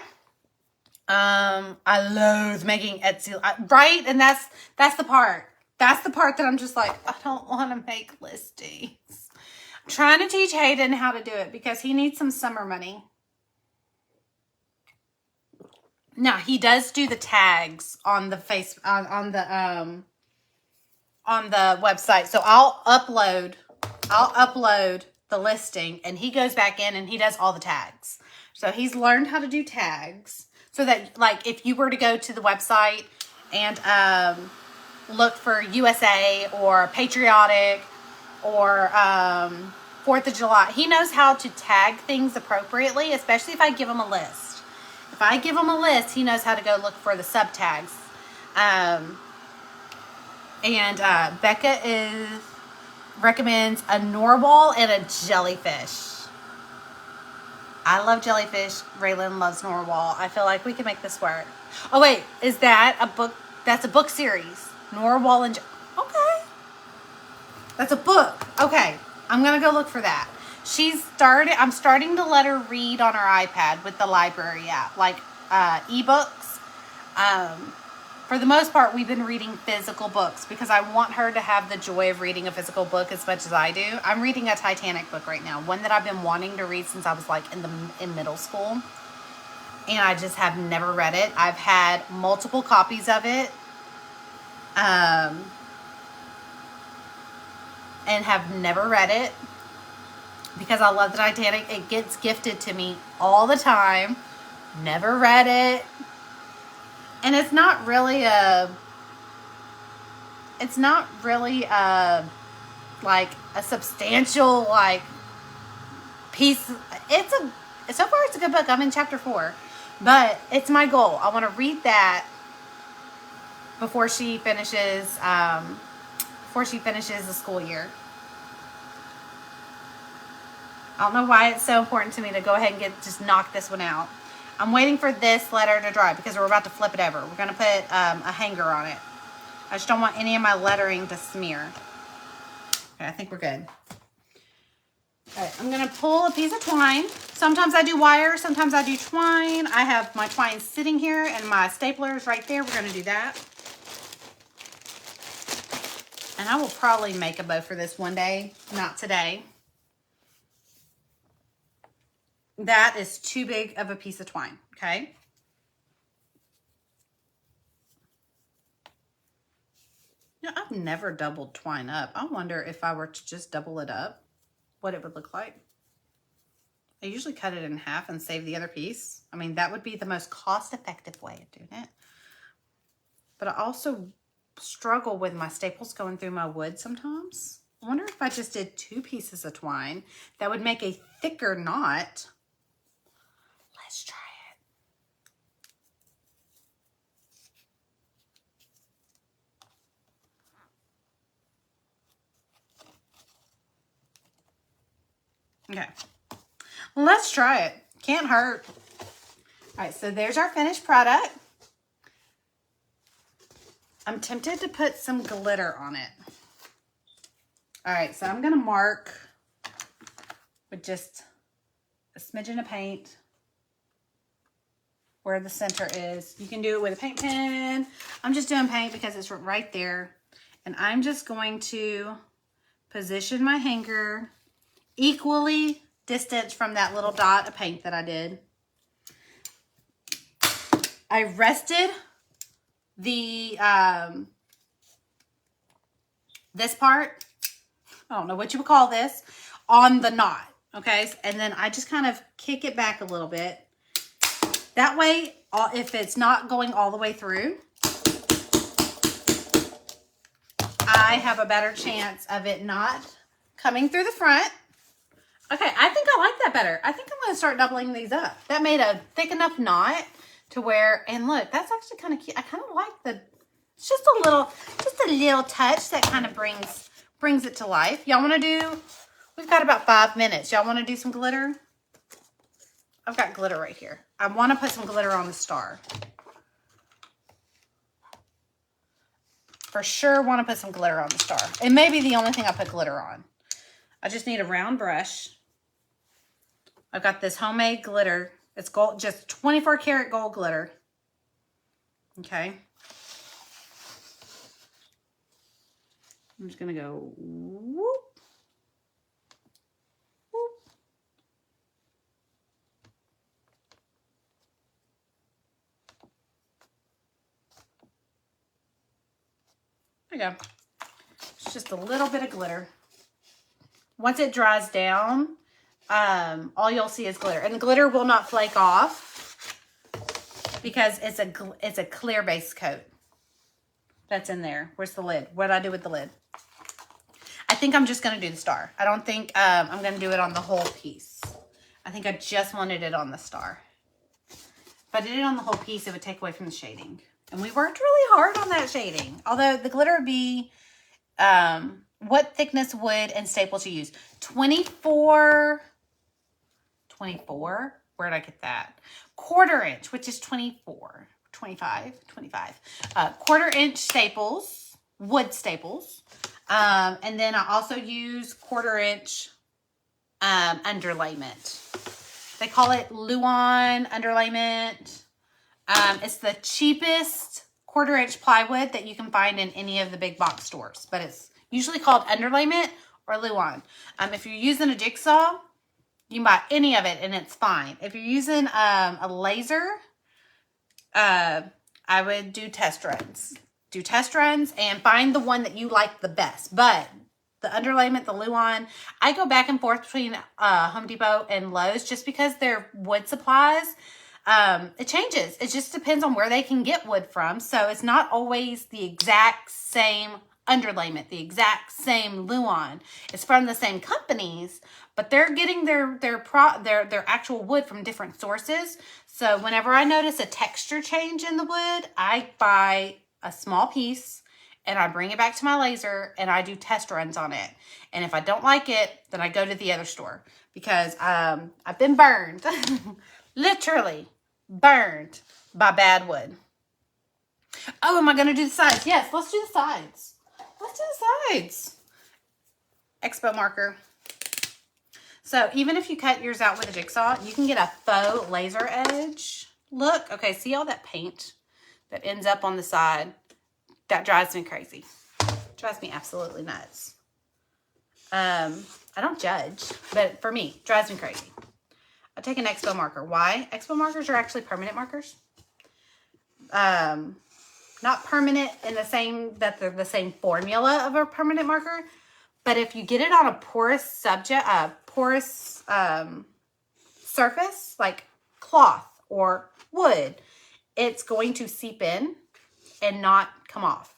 I loathe making Etsy, right? And that's the part. That's the part that I'm just like, I don't want to make listings. I'm trying to teach Hayden how to do it because he needs some summer money. Now, he does do the tags on the on the website. So I'll upload the listing, and he goes back in and he does all the tags. So he's learned how to do tags so that, like, if you were to go to the website and look for USA or patriotic or 4th of July, he knows how to tag things appropriately, especially if I give him a list. If I give him a list, he knows how to go look for the sub tags. Becca recommends a narwhal and a jellyfish. I love jellyfish. Raylan loves narwhal. I feel like we can make this work. Oh wait, is that a book? That's a book series. Narwhal and okay. That's a book. Okay, I'm gonna go look for that. I'm starting to let her read on her iPad with the library app, like ebooks. For the most part, we've been reading physical books because I want her to have the joy of reading a physical book as much as I do. I'm reading a Titanic book right now, one that I've been wanting to read since I was like in middle school, and I just have never read it. I've had multiple copies of it, and have never read it because I love the Titanic. It gets gifted to me all the time. Never read it. And it's not really like a substantial like piece. So far it's a good book. I'm in chapter 4, but it's my goal. I want to read that before she finishes the school year. I don't know why it's so important to me to go ahead and just knock this one out. I'm waiting for this letter to dry because we're about to flip it over. We're going to put a hanger on it. I just don't want any of my lettering to smear. Okay, I think we're good. All right, I'm going to pull a piece of twine. Sometimes I do wire, sometimes I do twine. I have my twine sitting here and my staplers right there. We're going to do that. And I will probably make a bow for this one day, not today. That is too big of a piece of twine, okay? Now, I've never doubled twine up. I wonder if I were to just double it up, what it would look like. I usually cut it in half and save the other piece. I mean, that would be the most cost-effective way of doing it. But I also struggle with my staples going through my wood sometimes. I wonder if I just did 2 pieces of twine, that would make a thicker knot. Let's try it. Okay, let's try it. Can't hurt. All right, so there's our finished product. I'm tempted to put some glitter on it. All right, so I'm gonna mark with just a smidgen of paint where the center is. You can do it with a paint pen. I'm just doing paint because it's right there. And I'm just going to position my hanger equally distant from that little dot of paint that I did. I rested the, this part, I don't know what you would call this, on the knot, okay? And then I just kind of kick it back a little bit. That way, if it's not going all the way through, I have a better chance of it not coming through the front. Okay, I think I like that better. I think I'm going to start doubling these up. That made a thick enough knot to where, and look, that's actually kind of cute. I kind of like it's just a little touch that kind of brings it to life. Y'all want to do, we've got about 5 minutes. Y'all want to do some glitter? I've got glitter right here. I want to put some glitter on the star. For sure want to put some glitter on the star. It may be the only thing I put glitter on. I just need a round brush. I've got this homemade glitter. It's gold, just 24 karat gold glitter. Okay. I'm just going to go whoop. There you go. just a little bit of glitter. Once it dries down, all you'll see is glitter. And the glitter will not flake off because it's a clear base coat that's in there. Where's the lid? What did I do with the lid? I think I'm just going to do the star. I don't think I'm going to do it on the whole piece. I think I just wanted it on the star. If I did it on the whole piece, it would take away from the shading. And we worked really hard on that shading. Although the glitter would be, what thickness wood and staples you use? 24. Where did I get that? 1/4 inch, which is 25. 25. 1/4 inch staples, wood staples. And then I also use 1/4 inch underlayment. They call it Luan underlayment. It's the cheapest 1/4 inch plywood that you can find in any of the big box stores, but it's usually called underlayment or Luan. If you're using a jigsaw, you can buy any of it and it's fine. If you're using a laser, I would do test runs. Do test runs and find the one that you like the best. But the underlayment, the Luan, I go back and forth between Home Depot and Lowe's just because their wood supplies, it changes. It just depends on where they can get wood from. So it's not always the exact same underlayment, the exact same Luan. It's from the same companies, but they're getting their actual wood from different sources. So whenever I notice a texture change in the wood, I buy a small piece and I bring it back to my laser and I do test runs on it. And if I don't like it, then I go to the other store because I've been burned, literally burned by bad wood. Oh, am I going to do the sides? Yes, let's do the sides. Let's do the sides. Expo marker. So even if you cut yours out with a jigsaw, you can get a faux laser edge. Look, okay, see all that paint that ends up on the side? That drives me crazy. Drives me absolutely nuts. I don't judge, but for me, drives me crazy. I take an Expo marker. Why? Expo markers are actually permanent markers. Not permanent in the same, that they're the same formula of a permanent marker, but if you get it on a porous surface, like cloth or wood, it's going to seep in and not come off.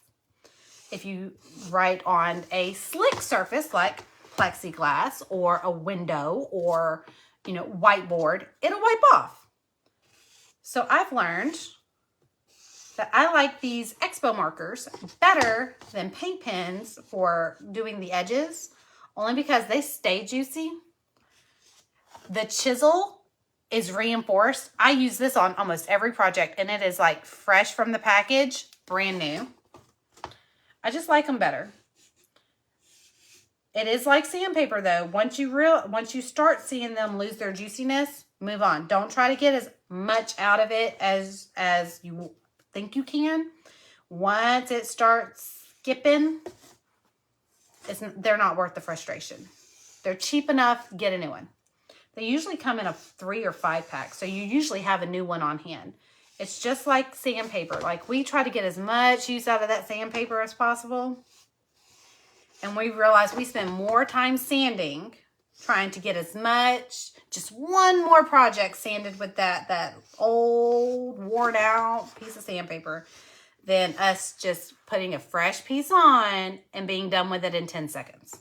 If you write on a slick surface like plexiglass or a window or, whiteboard, it'll wipe off. So I've learned that I like these Expo markers better than paint pens for doing the edges, only because they stay juicy. The chisel is reinforced. I use this on almost every project, and it is like fresh from the package, brand new. I just like them better. It is like sandpaper though. Once you start seeing them lose their juiciness, move on. Don't try to get as much out of it as you think you can. Once it starts skipping, they're not worth the frustration. They're cheap enough, get a new one. They usually come in a 3 or 5 pack, so you usually have a new one on hand. It's just like sandpaper. Like, we try to get as much use out of that sandpaper as possible. And we realize we spend more time sanding, trying to get as much, just one more project sanded with that old, worn out piece of sandpaper, than us just putting a fresh piece on and being done with it in 10 seconds.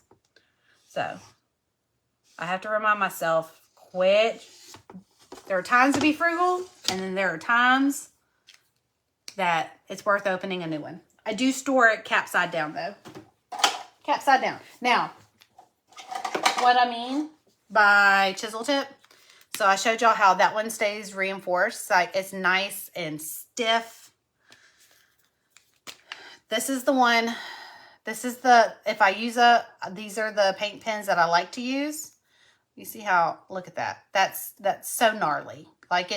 So, I have to remind myself, quit. There are times to be frugal, and then there are times that it's worth opening a new one. I do store it cap side down though. Cap side down. Now, what I mean by chisel tip, so I showed y'all how that one stays reinforced. Like, it's nice and stiff. This is the one, if I use these are the paint pens that I like to use. You see how, look at that. That's so gnarly. Like,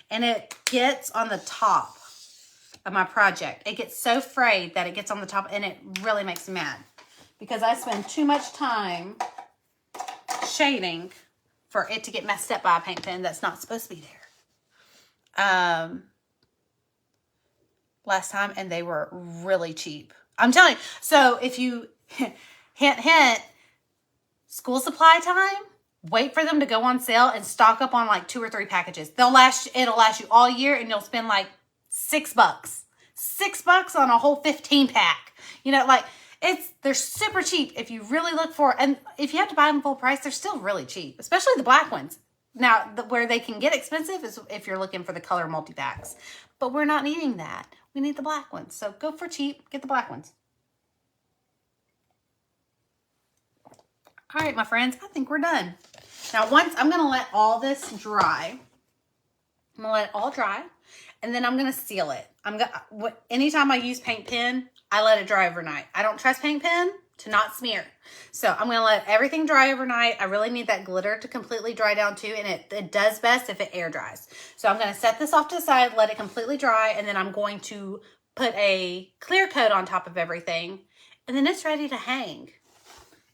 and it gets on the top of my project. It gets so frayed that it gets on the top, and it really makes me mad. Because I spend too much time shading for it to get messed up by a paint pen that's not supposed to be there. Last time, and they were really cheap. I'm telling you. So if you hint, hint, school supply time, wait for them to go on sale and stock up on like 2 or 3 packages. It'll last you all year, and you'll spend like $6. $6 on a whole 15 pack. You know, like they're super cheap if you really look for, and if you have to buy them full price, they're still really cheap, especially the black ones. Now, where they can get expensive is if you're looking for the color multi-packs, but we're not needing that. We need the black ones. So go for cheap, get the black ones. All right, my friends, I think we're done. Now, I'm going to let all this dry. I'm going to let it all dry, and then I'm going to seal it. Anytime I use paint pen, I let it dry overnight. I don't trust paint pen to not smear. So I'm going to let everything dry overnight. I really need that glitter to completely dry down too, and it does best if it air dries. So I'm going to set this off to the side, let it completely dry, and then I'm going to put a clear coat on top of everything, and then it's ready to hang.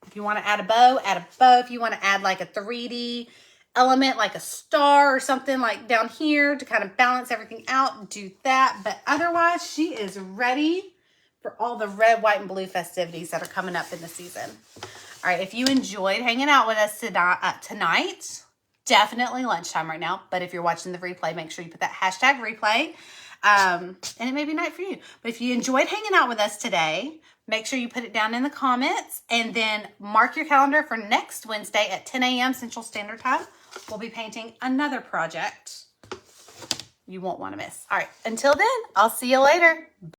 If you want to add a bow, add a bow. If you want to add like a 3D element, like a star or something like down here to kind of balance everything out, do that. But otherwise, she is ready for all the red, white, and blue festivities that are coming up in the season. All right, if you enjoyed hanging out with us tonight, definitely lunchtime right now. But if you're watching the replay, make sure you put that hashtag replay. And it may be night for you. But if you enjoyed hanging out with us today, make sure you put it down in the comments, and then mark your calendar for next Wednesday at 10 a.m. Central Standard Time. We'll be painting another project you won't want to miss. All right, until then, I'll see you later.